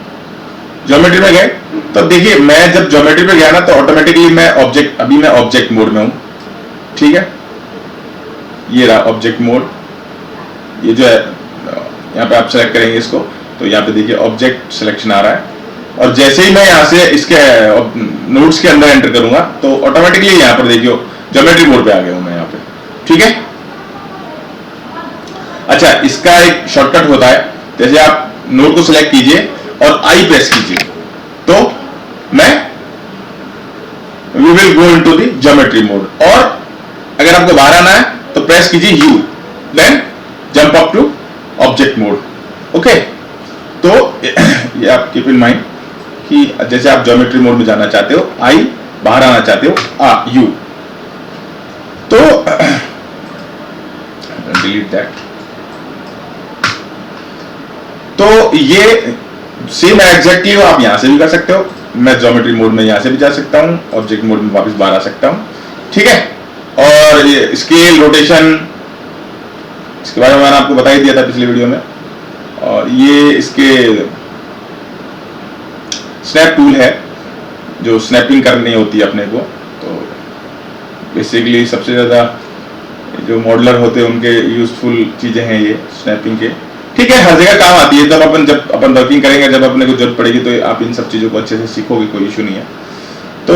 ज्योमेट्री में गए तो देखिए मैं जब ज्योमेट्री पे गया ना तो ऑटोमेटिकली मैं ऑब्जेक्ट मोड में हूं, ठीक है। ये रहा ऑब्जेक्ट मोड, ये जो है यहाँ पे आप सेलेक्ट करेंगे इसको तो यहाँ पे देखिए ऑब्जेक्ट सिलेक्शन आ रहा है, और जैसे ही मैं यहाँ से इसके नोट्स के अंदर एंटर करूंगा तो ऑटोमेटिकली यहाँ पर देखिए ज्योमेट्री मोड पे आ गया हूं मैं यहाँ पे, ठीक है। अच्छा, इसका एक शॉर्टकट होता है, जैसे आप नोड को सिलेक्ट कीजिए और आई प्रेस कीजिए तो we will go into the geometry mode, और अगर आपको बाहर आना है तो प्रेस कीजिए U, then jump up to object mode, okay. तो ये आप कीप इन माइंड कि जैसे आप ज्योमेट्री मोड में जाना चाहते हो आई, बाहर आना चाहते हो यू, तो डिलीट दैट। तो ये सेम एग्जैक्टली आप यहां से भी कर सकते हो, मैं ज्योमेट्री मोड में यहां से भी जा सकता हूं, ऑब्जेक्ट मोड में वापस बाहर आ सकता हूं, ठीक है। और ये स्केल, रोटेशन, इसके बारे में मैंने आपको बता ही दिया था पिछले वीडियो में। और ये इसके स्नैप टूल है जो स्नैपिंग करनी होती है अपने को, तो बेसिकली सबसे ज्यादा जो मॉडलर होते हैं उनके यूजफुल चीजें हैं ये स्नैपिंग के, ठीक है। हर जगह काम आती है, जब अपन वर्किंग करेंगे, जब अपने को जरूरत पड़ेगी तो आप इन सब चीजों को अच्छे से सीखोगे, कोई इशू नहीं है। तो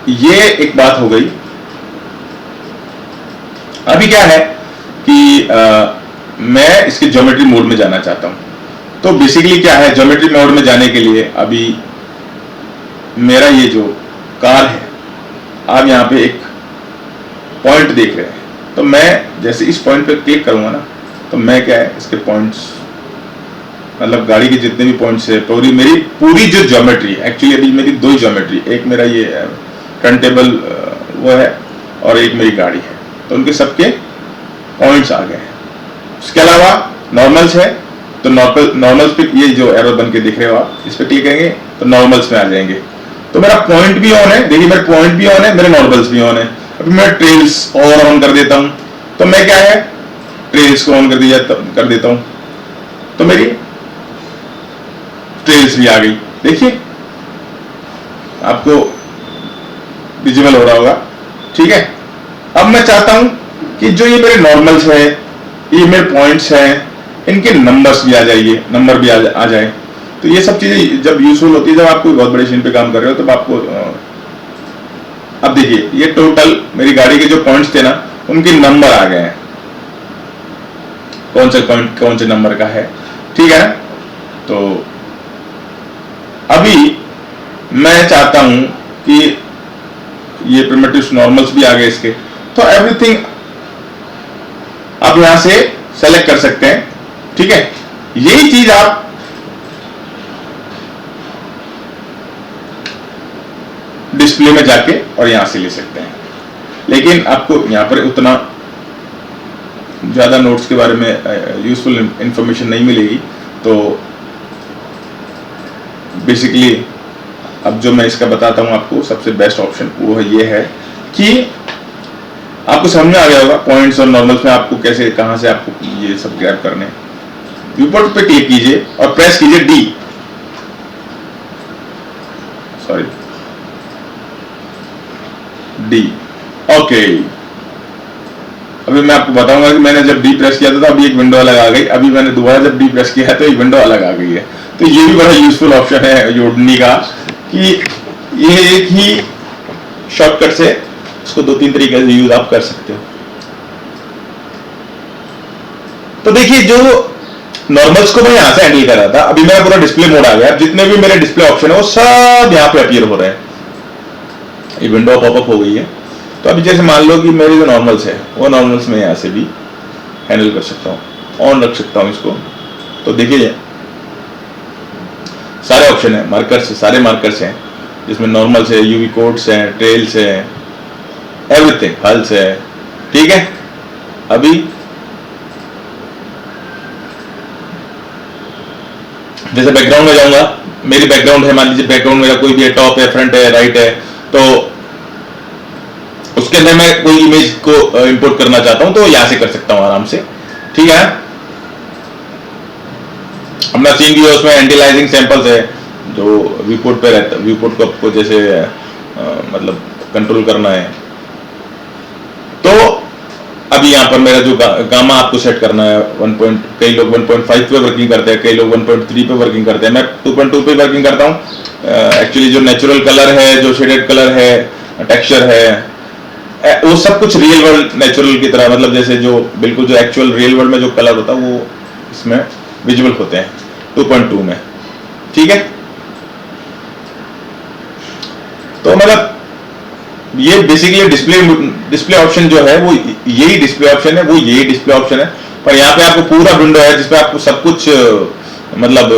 ये एक बात हो गई। अभी क्या है कि मैं इसके ज्योमेट्री मोड में जाना चाहता हूं, तो बेसिकली क्या है, ज्योमेट्री मोड में जाने के लिए अभी मेरा ये जो कार है, आप यहाँ पे एक पॉइंट देख रहे हैं, तो मैं जैसे इस पॉइंट पे क्लिक करूंगा ना तो मैं क्या है इसके पॉइंट्स, मतलब गाड़ी के जितने भी पॉइंट्स है, मेरी पूरी जो ज्योमेट्री है, एक्चुअली अभी मेरी दो ही ज्योमेट्री, एक मेरा ये टर्न टेबल वो है और एक मेरी गाड़ी है, तो उनके सबके पॉइंट्स आ गए हैं। इसके अलावा नॉर्मल्स है, तो नॉर्मल्स पे ये जो एरो बन के दिख रहे हो आप, इस पे क्लिक करेंगे तो नॉर्मल्स में आ जाएंगे, तो मेरा पॉइंट भी ऑन है, देखिए मेरे पॉइंट भी ऑन है, मेरे नॉर्मल्स भी ऑन है। अभी मैं ट्रेल्स और ऑन कर देता हूं, तो मैं क्या है ट्रेल्स को ऑन कर देता हूं, तो मेरी ट्रेल्स भी आ गई, देखिए आपको विजिबल हो रहा होगा, ठीक है। अब मैं चाहता हूं कि जो ये मेरे नॉर्मल्स है, ये मेरे पॉइंट्स हैं, इनके नंबर्स भी आ जाइए, नंबर भी आ जाए। तो ये सब चीजें जब यूजफुल होती है, जब आप कोई बहुत बड़े मशीन पे काम कर रहे हो, तब आपको अब देखिए ये टोटल मेरी गाड़ी के जो पॉइंट्स थे ना, उनके नंबर आ गए हैं, कौन से पॉइंट कौन से नंबर का है, ठीक है। तो अभी मैं चाहता हूं कि ये प्रिमिटिव्स नॉर्मल्स भी आ गए इसके, तो एवरीथिंग आप यहां से सेलेक्ट कर सकते हैं, ठीक है। यही चीज आप डिस्प्ले में जाके और यहां से ले सकते हैं, लेकिन आपको यहां पर उतना ज्यादा नोट्स के बारे में यूजफुल इंफॉर्मेशन नहीं मिलेगी। तो बेसिकली अब जो मैं इसका बताता हूं आपको, सबसे बेस्ट ऑप्शन वो ये है कि आपको समझ में आ गया होगा पॉइंट्स और नॉर्मल्स में आपको कैसे, कहां से आपको ये सब ग्रैब करने। व्यूपोर्ट पे क्लिक कीजिए और प्रेस कीजिए डी, सॉरी डी, ओके। अभी मैं आपको बताऊंगा कि मैंने जब डी प्रेस किया था तो अभी एक विंडो अलग आ गई, अभी मैंने दोबारा जब डी प्रेस किया है तो एक विंडो अलग आ गई है। तो ये भी बड़ा यूजफुल ऑप्शन है यूडनी का, कि ये एक ही शॉर्टकट से इसको दो तीन तरीके से यूज आप कर सकते हो। तो देखिए जो नॉर्मल्स को मैं यहां से हैंडल कर रहा था, अभी मेरा पूरा डिस्प्ले मोड आ गया, जितने भी मेरे डिस्प्ले ऑप्शन है वो सब यहां पे अपीयर हो रहे हैं, ये विंडो पॉपअप हो गई है। तो अभी जैसे मान लो कि मेरे जो नॉर्मल्स है वो नॉर्मल्स में यहां से भी हैंडल कर सकता हूं, ऑन रख सकता हूं इसको। तो देखिए सारे ऑप्शन है, मार्कर्स, सारे मार्कर्स हैं जिसमें नॉर्मल्स है, यूवी कोड्स हैं, ट्रेल्स है, एवरीथिंग, हल्स है, ठीक है। अभी जैसे बैकग्राउंड में जाऊंगा मेरी बैकग्राउंड है, मान लीजिए बैकग्राउंड मेरा कोई भी है, टॉप है, फ्रंट है, राइट है, तो उसके अंदर मैं कोई इमेज को इंपोर्ट करना चाहता हूं तो यहां से कर सकता हूं आराम से। ठीक है, अपना सीन भी है, उसमें एंटीलाइजिंग सैंपल्स है जो व्यूपोर्ट पे रहता है, व्यूपोर्ट को आपको जैसे मतलब कंट्रोल करना है। तो अभी यहाँ पर मेरा जो गामा आपको सेट करना है 1. कई लोग 1.5 पे वर्किंग करते हैं, कई लोग 1.3 पे वर्किंग करते हैं, मैं 2.2 पे वर्किंग करता हूँ। एक्चुअली जो नेचुरल कलर है, जो शेडेड कलर है, टेक्सचर है, वो सब कुछ रियल वर्ल्ड नेचुरल की तरह, मतलब जैसे जो बिल्कुल जो एक्चुअल रियल वर्ल्ड में जो कलर होता है वो इसमें विजुअल होते हैं 2.2 में। ठीक है, तो मतलब ये बेसिकली डिस्प्ले ऑप्शन जो है वो यही डिस्प्ले ऑप्शन है, वो यही डिस्प्ले ऑप्शन है, पर यहाँ पे आपको पूरा विंडो है जिसपे आपको सब कुछ मतलब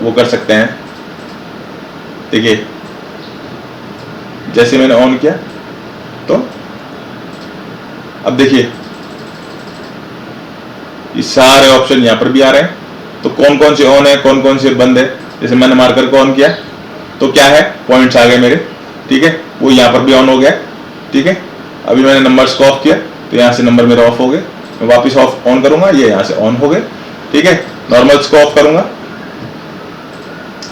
वो कर सकते हैं। देखिए जैसे मैंने ऑन किया तो अब देखिए ये सारे ऑप्शन यहाँ पर भी आ रहे हैं, तो कौन कौन से ऑन है, कौन कौन से बंद है। जैसे मैंने मार्कर को ऑन किया तो क्या है, पॉइंट्स आ गए मेरे। ठीक है, वो यहाँ पर भी ऑन हो गया। ठीक है, अभी मैंने नंबर्स को ऑफ किया तो यहाँ से नंबर मेरा ऑफ हो गए। मैं वापस ऑफ ऑन करूंगा, ये यहाँ से ऑन हो गए। ठीक है, नॉर्मल्स को ऑफ करूंगा,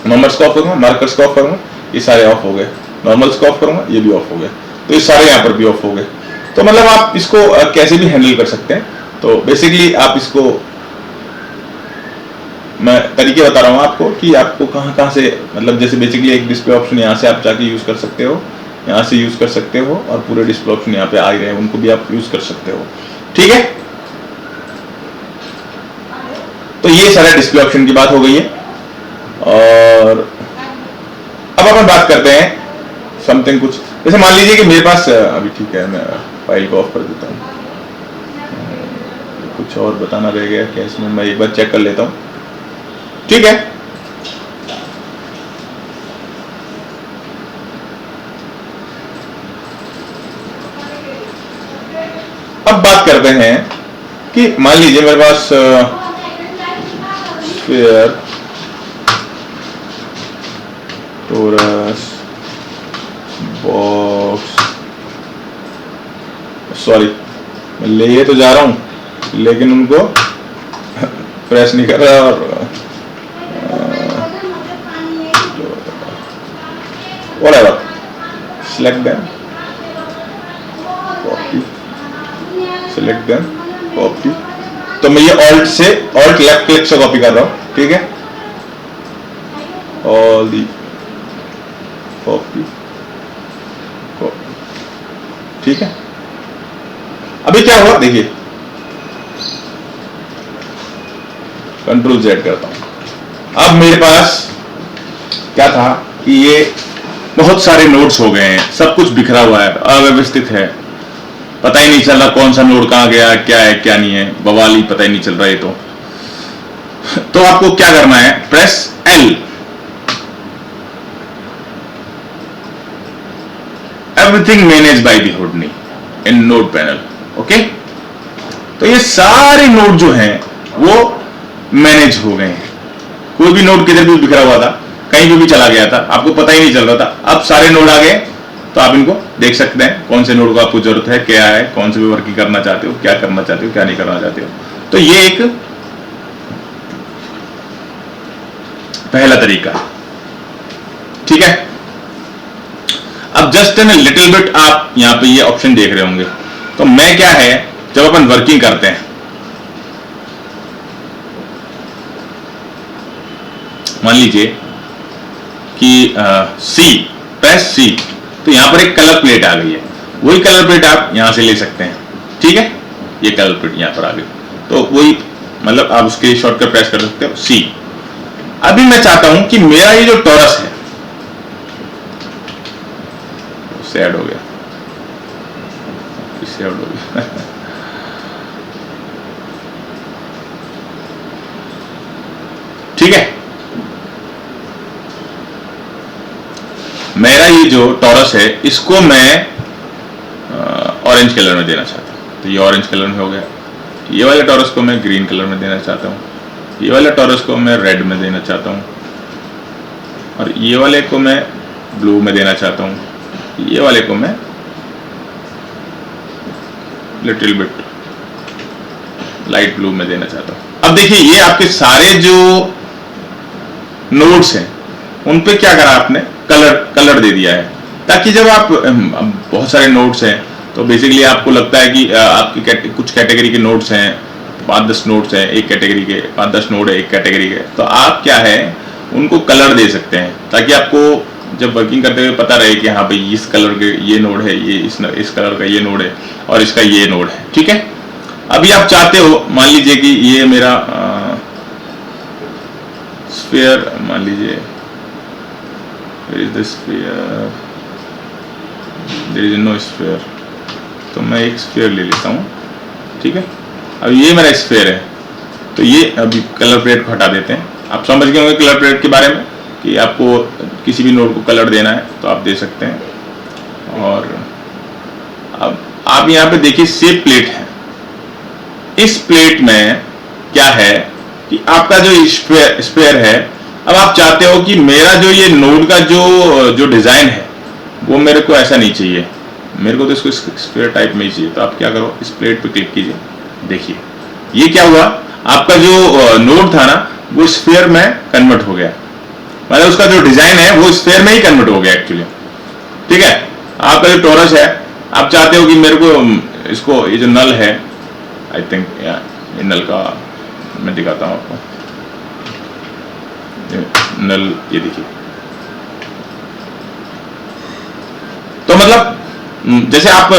नंबर्स को ऑफ करूंगा, मार्कर्स को ऑफ करूंगा, ये सारे ऑफ हो गए। नॉर्मल्स को ऑफ करूंगा, ये भी ऑफ हो गए, तो ये सारे यहाँ पर भी ऑफ हो गए। तो मतलब आप इसको कैसे भी हैंडल कर सकते हैं। तो बेसिकली आप इसको, मैं तरीके बता रहा हूँ आपको कि आपको कहाँ कहाँ से, मतलब जैसे बेसिकली एक डिस्प्ले ऑप्शन यहाँ से आप जाके यूज कर सकते हो, यहाँ से यूज कर सकते हो, और पूरे डिस्प्ले ऑप्शन यहाँ पे आ रहे हैं उनको भी आप यूज कर सकते हो। ठीक है, तो ये सारा डिस्प्ले ऑप्शन की बात हो गई है। और अब अपन बात करते हैं समथिंग कुछ, जैसे मान लीजिए कि मेरे पास अभी, ठीक है मैं फाइल को ऑफ कर देता हूँ, कुछ और बताना रह गया क्या इसमें, मैं एक बार चेक कर लेता हूँ। ठीक है, अब बात करते हैं कि मान लीजिए मेरे पास स्फीयर, टोरस, बॉक्स, सॉरी मैं ले तो जा रहा हूं लेकिन उनको प्रेस नहीं कर रहा, और whatever, select them, copy, select them, copy। तो मैं ये ऑल्ट से, ऑल्ट लेफ्ट क्लिक से कॉपी कर रहा हूं। ठीक है, ऑल दी कॉपी, कॉपी। ठीक है, अभी क्या हुआ देखिए, कंट्रोल Z करता हूं। अब मेरे पास क्या था कि ये बहुत सारे नोड्स हो गए हैं, सब कुछ बिखरा हुआ है, अव्यवस्थित है, पता ही नहीं चल रहा कौन सा नोड कहां गया, क्या है क्या नहीं है, बवाल ही पता ही नहीं चल रहा है। तो आपको क्या करना है, press L, everything manage by the Houdini in node panel. Okay, तो ये सारे नोड जो हैं वो मैनेज हो गए हैं। कोई भी नोड किधर भी बिखरा हुआ था, कहीं पे भी चला गया था, आपको पता ही नहीं चल रहा था, अब सारे नोड आ गए, तो आप इनको देख सकते हैं कौन से नोड को आपको जरूरत है, क्या है, कौन से भी वर्किंग करना चाहते हो, क्या करना चाहते हो, क्या नहीं करना चाहते हो। तो ये एक पहला तरीका। ठीक है, अब जस्ट इन लिटिल बिट आप यहां पे ये ऑप्शन देख रहे होंगे। तो मैं क्या है, जब अपन वर्किंग करते हैं, मान लीजिए कि सी, प्रेस सी, तो यहां पर एक कलर प्लेट आ गई है, वही कलर प्लेट आप यहां से ले सकते हैं। ठीक है, ये कलर प्लेट यहां पर आ गई, तो वही मतलब आप उसके शॉर्टकट प्रेस कर सकते हो सी। अभी मैं चाहता हूं कि मेरा ये जो टॉरस है उससे ऐड हो गया, इससे ऐड हो गया ठीक है, मेरा ये जो टॉरस है इसको मैं ऑरेंज कलर में देना चाहता हूँ, तो ये ऑरेंज कलर में हो गया। ये वाले टॉरस को मैं ग्रीन कलर में देना चाहता हूँ, ये वाले टॉरस को मैं रेड में देना चाहता हूँ, और ये वाले को मैं ब्लू में देना चाहता हूँ, ये वाले को मैं लिटिल बिट लाइट ब्लू में देना चाहता हूँ। अब देखिए ये आपके सारे जो नोड्स हैं उन पे क्या करा आपने, कलर दे दिया है, ताकि जब आप बहुत सारे नोड्स हैं तो बेसिकली आपको लगता है कि आपकी कुछ कैटेगरी के नोड्स हैं, 5-10 नोड्स हैं एक कैटेगरी के, 5-10 नोड है एक कैटेगरी के, तो आप क्या है उनको कलर दे सकते हैं ताकि आपको जब वर्किंग करते हुए पता रहे कि हाँ भाई इस कलर के ये नोड है, ये इस कलर का ये नोड है और इसका ये नोड है। ठीक है, अभी आप चाहते हो, मान लीजिए कि ये मेरा स्फीयर, मान लीजिए where is the sphere, there is no sphere, तो मैं एक स्फीयर ले लेता हूँ। ठीक है, अब ये मेरा स्फीयर है, तो ये अभी कलर प्लेट को हटा देते हैं। आप समझ गए होंगे कलर प्लेट के बारे में कि आपको किसी भी नोड को कलर देना है तो आप दे सकते हैं। और अब आप यहाँ पे देखिए शेप प्लेट है, इस प्लेट में क्या है कि आपका जो स्फीयर है, अब आप चाहते हो कि मेरा जो ये नोड का जो डिजाइन है वो मेरे को ऐसा नहीं चाहिए, मेरे को तो इसको स्फीयर टाइप में ही चाहिए। तो आप क्या करो, इस प्लेट पे क्लिक कीजिए, देखिए ये क्या हुआ, आपका जो नोड था ना वो स्फीयर में कन्वर्ट हो गया, मतलब उसका जो डिजाइन है वो स्फीयर में ही कन्वर्ट हो गया एक्चुअली। ठीक है, आपका जो टोरस है, आप चाहते हो कि मेरे को इसको, ये जो नल है, आई थिंक ये नल का मैं दिखाता हूँ आपको, नल ये देखिए। तो मतलब जैसे आप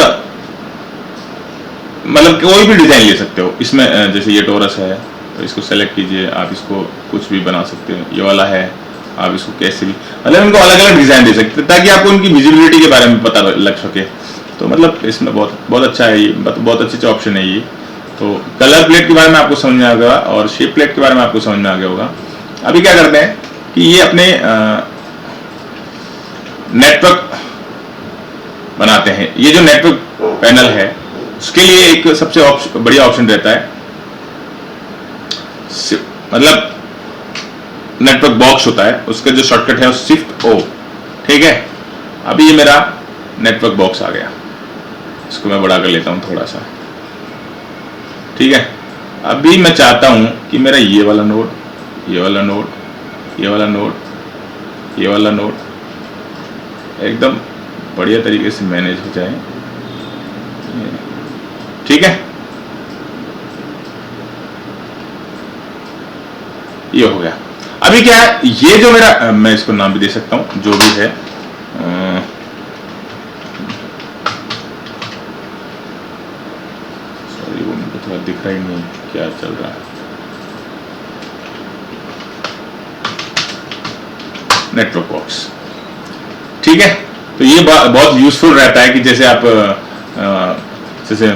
मतलब कोई भी डिजाइन ले सकते हो इसमें, जैसे ये टोरस है तो इसको सेलेक्ट कीजिए, आप इसको कुछ भी बना सकते हो, ये वाला है आप इसको कैसे भी, मतलब इनको अलग अलग डिजाइन दे सकते हैं ताकि आपको उनकी विजिबिलिटी के बारे में पता लग सके। तो मतलब इसमें बहुत अच्छा है ये, बहुत अच्छे ऑप्शन है ये। तो कलर प्लेट के बारे में आपको समझ में आ गया और शेप प्लेट के बारे में आपको समझ में आ गया होगा। अभी क्या करते हैं कि ये अपने नेटवर्क बनाते हैं। ये जो नेटवर्क पैनल है उसके लिए एक सबसे बढ़िया ऑप्शन रहता है, मतलब नेटवर्क बॉक्स होता है, उसका जो शॉर्टकट है शिफ्ट ओ। ठीक है, अभी ये मेरा नेटवर्क बॉक्स आ गया, इसको मैं बड़ा कर लेता हूं थोड़ा सा। ठीक है, अभी मैं चाहता हूं कि मेरा ये वाला नोड, ये वाला नोड, ये वाला नोड, ये वाला नोड एकदम बढ़िया तरीके से मैनेज हो जाए। ठीक है, ये हो गया। अभी क्या है, ये जो मेरा, मैं इसको नाम भी दे सकता हूं जो भी है, सॉरी वो मुझे थोड़ा दिख रहा ही नहीं क्या चल रहा है। Network box. ठीक है, तो ये बहुत यूजफुल रहता है कि जैसे आप जैसे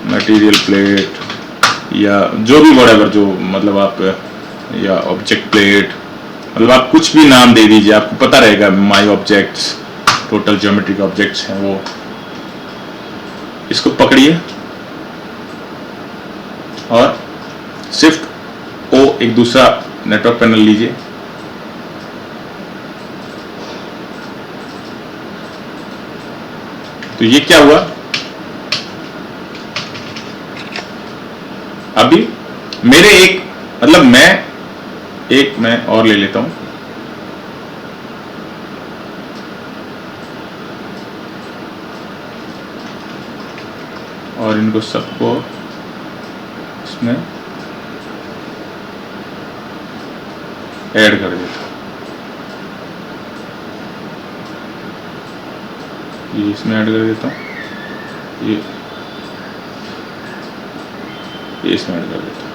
मटेरियल प्लेट या जो भी व्हाटएवर, जो मतलब आप, या ऑब्जेक्ट प्लेट, मतलब आप कुछ भी नाम दे दीजिए, आपको पता रहेगा my objects, total geometric objects हैं वो। इसको पकड़िए और शिफ्ट ओ एक दूसरा नेटवर्क पैनल लीजिए, तो ये क्या हुआ, अभी मेरे एक, मतलब मैं और ले लेता हूं, और इनको सबको इसमें ऐड कर देता हूं। ये इसमें ऐड कर देता हूं, ये इसमें ऐड कर देता हूं,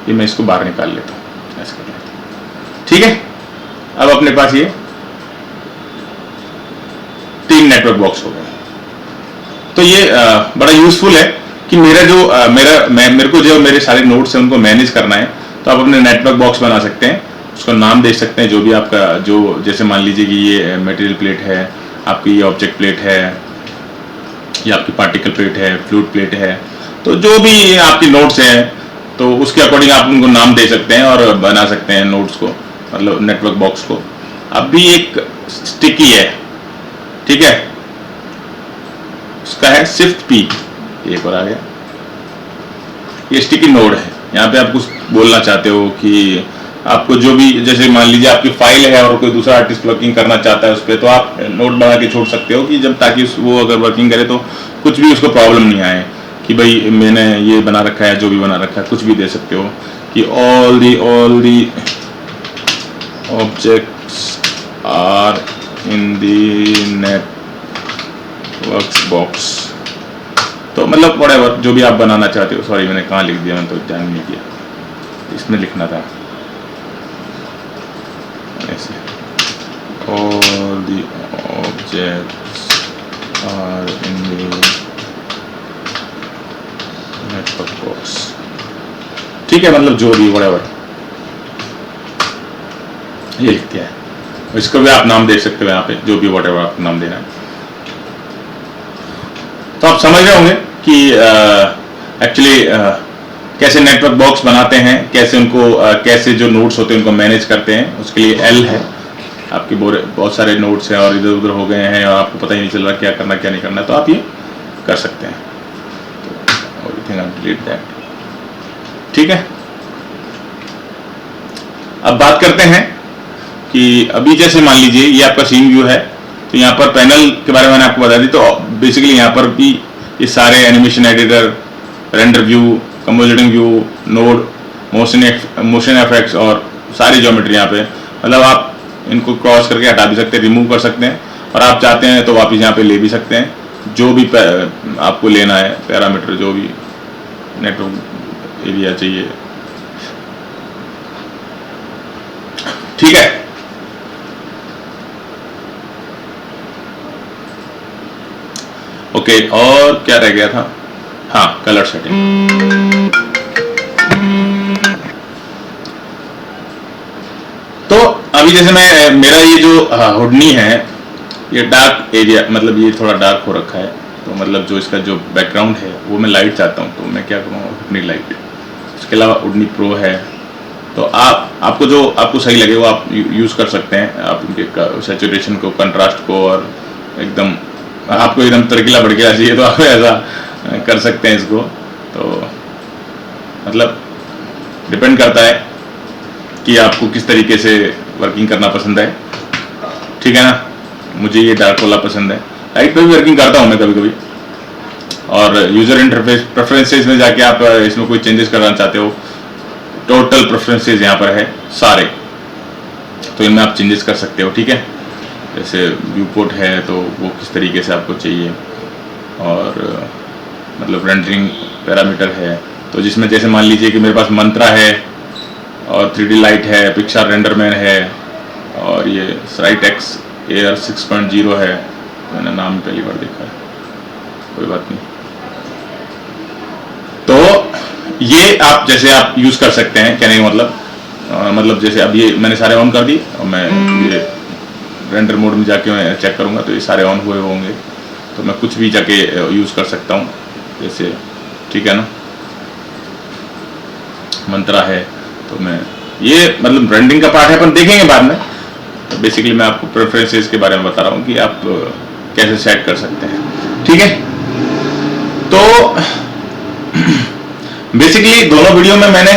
ये मैं इसको बाहर निकाल लेता हूं, ऐसे कर लेता हूं। ठीक है, अब अपने पास ये 3 नेटवर्क बॉक्स हो गए। तो ये बड़ा यूजफुल है कि मेरा जो मेरे को जो मेरे सारे नोड्स हैं उनको मैनेज करना है, तो आप अपने नेटवर्क बॉक्स बना सकते हैं, उसका नाम दे सकते हैं जो भी आपका, जो जैसे मान लीजिए कि ये मटेरियल प्लेट है, आपकी ये ऑब्जेक्ट प्लेट है, ये आपकी पार्टिकल प्लेट है, फ्लूइड प्लेट है, तो जो भी आपकी नोड्स हैं तो उसके अकॉर्डिंग आप उनको नाम दे सकते हैं और बना सकते हैं नोड्स को। मतलब नेटवर्क बॉक्स को। अब भी एक स्टिकी है, ठीक है, उसका है शिफ्ट पी, एक और आ गया, ये स्टिकी नोड है। यहाँ पे आप कुछ बोलना चाहते हो कि आपको जो भी, जैसे मान लीजिए आपकी फाइल है और कोई दूसरा आर्टिस्ट वर्किंग करना चाहता है उस पर, तो आप नोट बना के छोड़ सकते हो कि जब, ताकि वो अगर वर्किंग करे तो कुछ भी उसको प्रॉब्लम नहीं आए कि भाई मैंने ये बना रखा है, जो भी बना रखा है, कुछ भी दे सकते हो कि all the objects are in the networks box. तो मतलब व्हाटएवर जो भी आप बनाना चाहते हो, सॉरी मैंने कहाँ लिख दिया, मैंने तो ध्यान नहीं किया, इसमें लिखना था ऐसे, all the objects are in the network box, ठीक है, मतलब जो भी व्हाटएवर ये लिख दिया है। इसको भी आप नाम दे सकते हो यहाँ पे, जो भी व्हाटएवर आपको नाम देना है। तो आप समझ रहे होंगे कि एक्चुअली कैसे नेटवर्क बॉक्स बनाते हैं, कैसे उनको कैसे जो नोड्स होते हैं उनको मैनेज करते हैं। उसके लिए एल है, आपके बहुत सारे नोड्स हैं और इधर उधर हो गए हैं और आपको पता ही नहीं चल रहा क्या करना क्या नहीं करना, तो आप ये कर सकते हैं। तो डिलीट दैट, ठीक है। अब बात करते हैं कि अभी जैसे मान लीजिए ये आपका सीन व्यू है, तो यहाँ पर पैनल के बारे में मैंने आपको बता दी। तो बेसिकली यहाँ पर भी ये सारे animation editor, render view, compositing view, node, motion effects और सारी ज्योमेट्री यहाँ पे, मतलब आप इनको क्रॉस करके हटा भी सकते हैं, रिमूव कर सकते हैं, और आप चाहते हैं तो वापस यहाँ पे ले भी सकते हैं, जो भी आपको लेना है पैरामीटर, जो भी नेटवर्क एरिया चाहिए, ठीक है। ओके, और क्या रह गया था, हाँ कलर सेटिंग। तो अभी जैसे मैं, मेरा ये जो हुडनी है ये डार्क एरिया, मतलब ये थोड़ा डार्क हो रखा है, तो मतलब जो इसका जो बैकग्राउंड है वो मैं लाइट चाहता हूँ, तो मैं क्या करूँगा, हुडनी लाइट। उसके अलावा हुडनी प्रो है, तो आपको जो आपको सही लगे वो आप यूज़ कर सकते हैं। आप उनके सैचुरेशन को, कंट्रास्ट को, और एकदम आपको एकदम तरकीला भड़कीला चाहिए तो आप ऐसा कर सकते हैं इसको। तो मतलब डिपेंड करता है कि आपको किस तरीके से वर्किंग करना पसंद है, ठीक है ना। मुझे ये डार्क वाला पसंद है, लाइट पे भी वर्किंग करता हूँ मैं कभी कभी। और यूज़र इंटरफेस प्रेफरेंसेस में जाके आप इसमें कोई चेंजेस करना चाहते हो, टोटल प्रेफरेंसेस यहाँ पर है सारे, तो इनमें आप चेंजेस कर सकते हो, ठीक है। जैसे व्यू पोर्ट है तो वो किस तरीके से आपको चाहिए, और मतलब रेंडरिंग पैरामीटर है, तो जिसमें जैसे मान लीजिए कि मेरे पास मंत्रा है और 3D लाइट है, पिक्चर रेंडरमैन है, और ये SRITEX एयर 6.0 है, मैंने नाम पहली बार देखा है, कोई बात नहीं। तो ये आप जैसे आप यूज़ कर सकते हैं, कहने का मतलब जैसे अब ये मैंने सारे ऑन कर दी और मैं ये रेंडर मोड में जाके मैं चेक करूँगा तो ये सारे ऑन हुए होंगे, तो मैं कुछ भी जाके यूज़ कर सकता हूँ जैसे, ठीक है ना। मंत्रा है, तो मैं ये मतलब रेंडरिंग का पार्ट है, अपन देखेंगे बाद में। तो बेसिकली मैं आपको प्रेफरेंसेस के बारे में बता रहा हूँ कि आप कैसे सेट कर सकते हैं, ठीक है। तो बेसिकली दोनों वीडियो में मैंने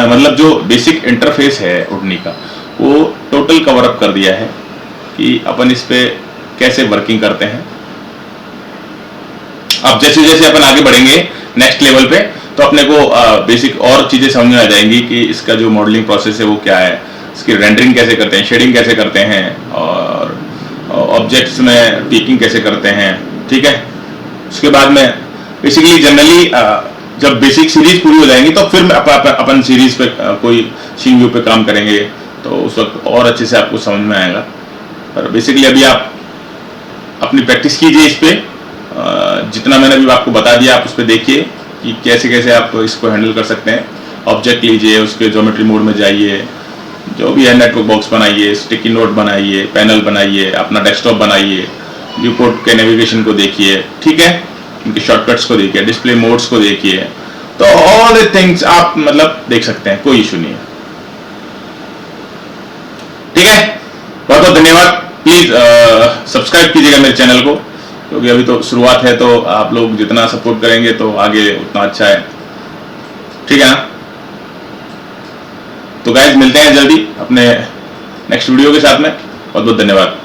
मतलब जो बेसिक इंटरफेस है हुडनी का वो टोटल कवर अप कर दिया है कि अपन इस पे कैसे वर्किंग करते हैं। अब जैसे जैसे अपन आगे बढ़ेंगे नेक्स्ट लेवल पे, तो अपने को बेसिक और चीजें समझ में आ जाएंगी कि इसका जो मॉडलिंग प्रोसेस है वो क्या है, इसकी रेंडरिंग कैसे करते हैं, शेडिंग कैसे करते हैं, और ऑब्जेक्ट्स में टिकिंग कैसे करते हैं, ठीक है। उसके बाद में बेसिकली जनरली जब बेसिक सीरीज पूरी हो जाएंगी तो फिर अपन सीरीज पे कोई सीन व्यू पे काम करेंगे, तो उस वक्त और अच्छे से आपको समझ में आएगा। पर बेसिकली अभी आप अपनी प्रैक्टिस कीजिए इस पे, जितना मैंने अभी आपको बता दिया आप उस पर देखिए कि कैसे कैसे आप इसको हैंडल कर सकते हैं। ऑब्जेक्ट लीजिए, उसके ज्योमेट्री मोड में जाइए, जो भी है नेटवर्क बॉक्स बनाइए, स्टिकी नोट बनाइए, पैनल बनाइए, अपना डेस्कटॉप बनाइए, व्यू पोर्ट के नेविगेशन को देखिए, ठीक है, उनके शॉर्टकट्स को देखिए, डिस्प्ले मोड्स को देखिए, तो ऑल द थिंग्स आप मतलब देख सकते हैं, कोई इशू नहीं है। ठीक है, बहुत बहुत धन्यवाद। प्लीज सब्सक्राइब कीजिएगा मेरे चैनल को, क्योंकि अभी तो शुरुआत है, तो आप लोग जितना सपोर्ट करेंगे तो आगे उतना अच्छा है, ठीक है ना। तो गाइस मिलते हैं जल्दी अपने नेक्स्ट वीडियो के साथ में। बहुत बहुत धन्यवाद।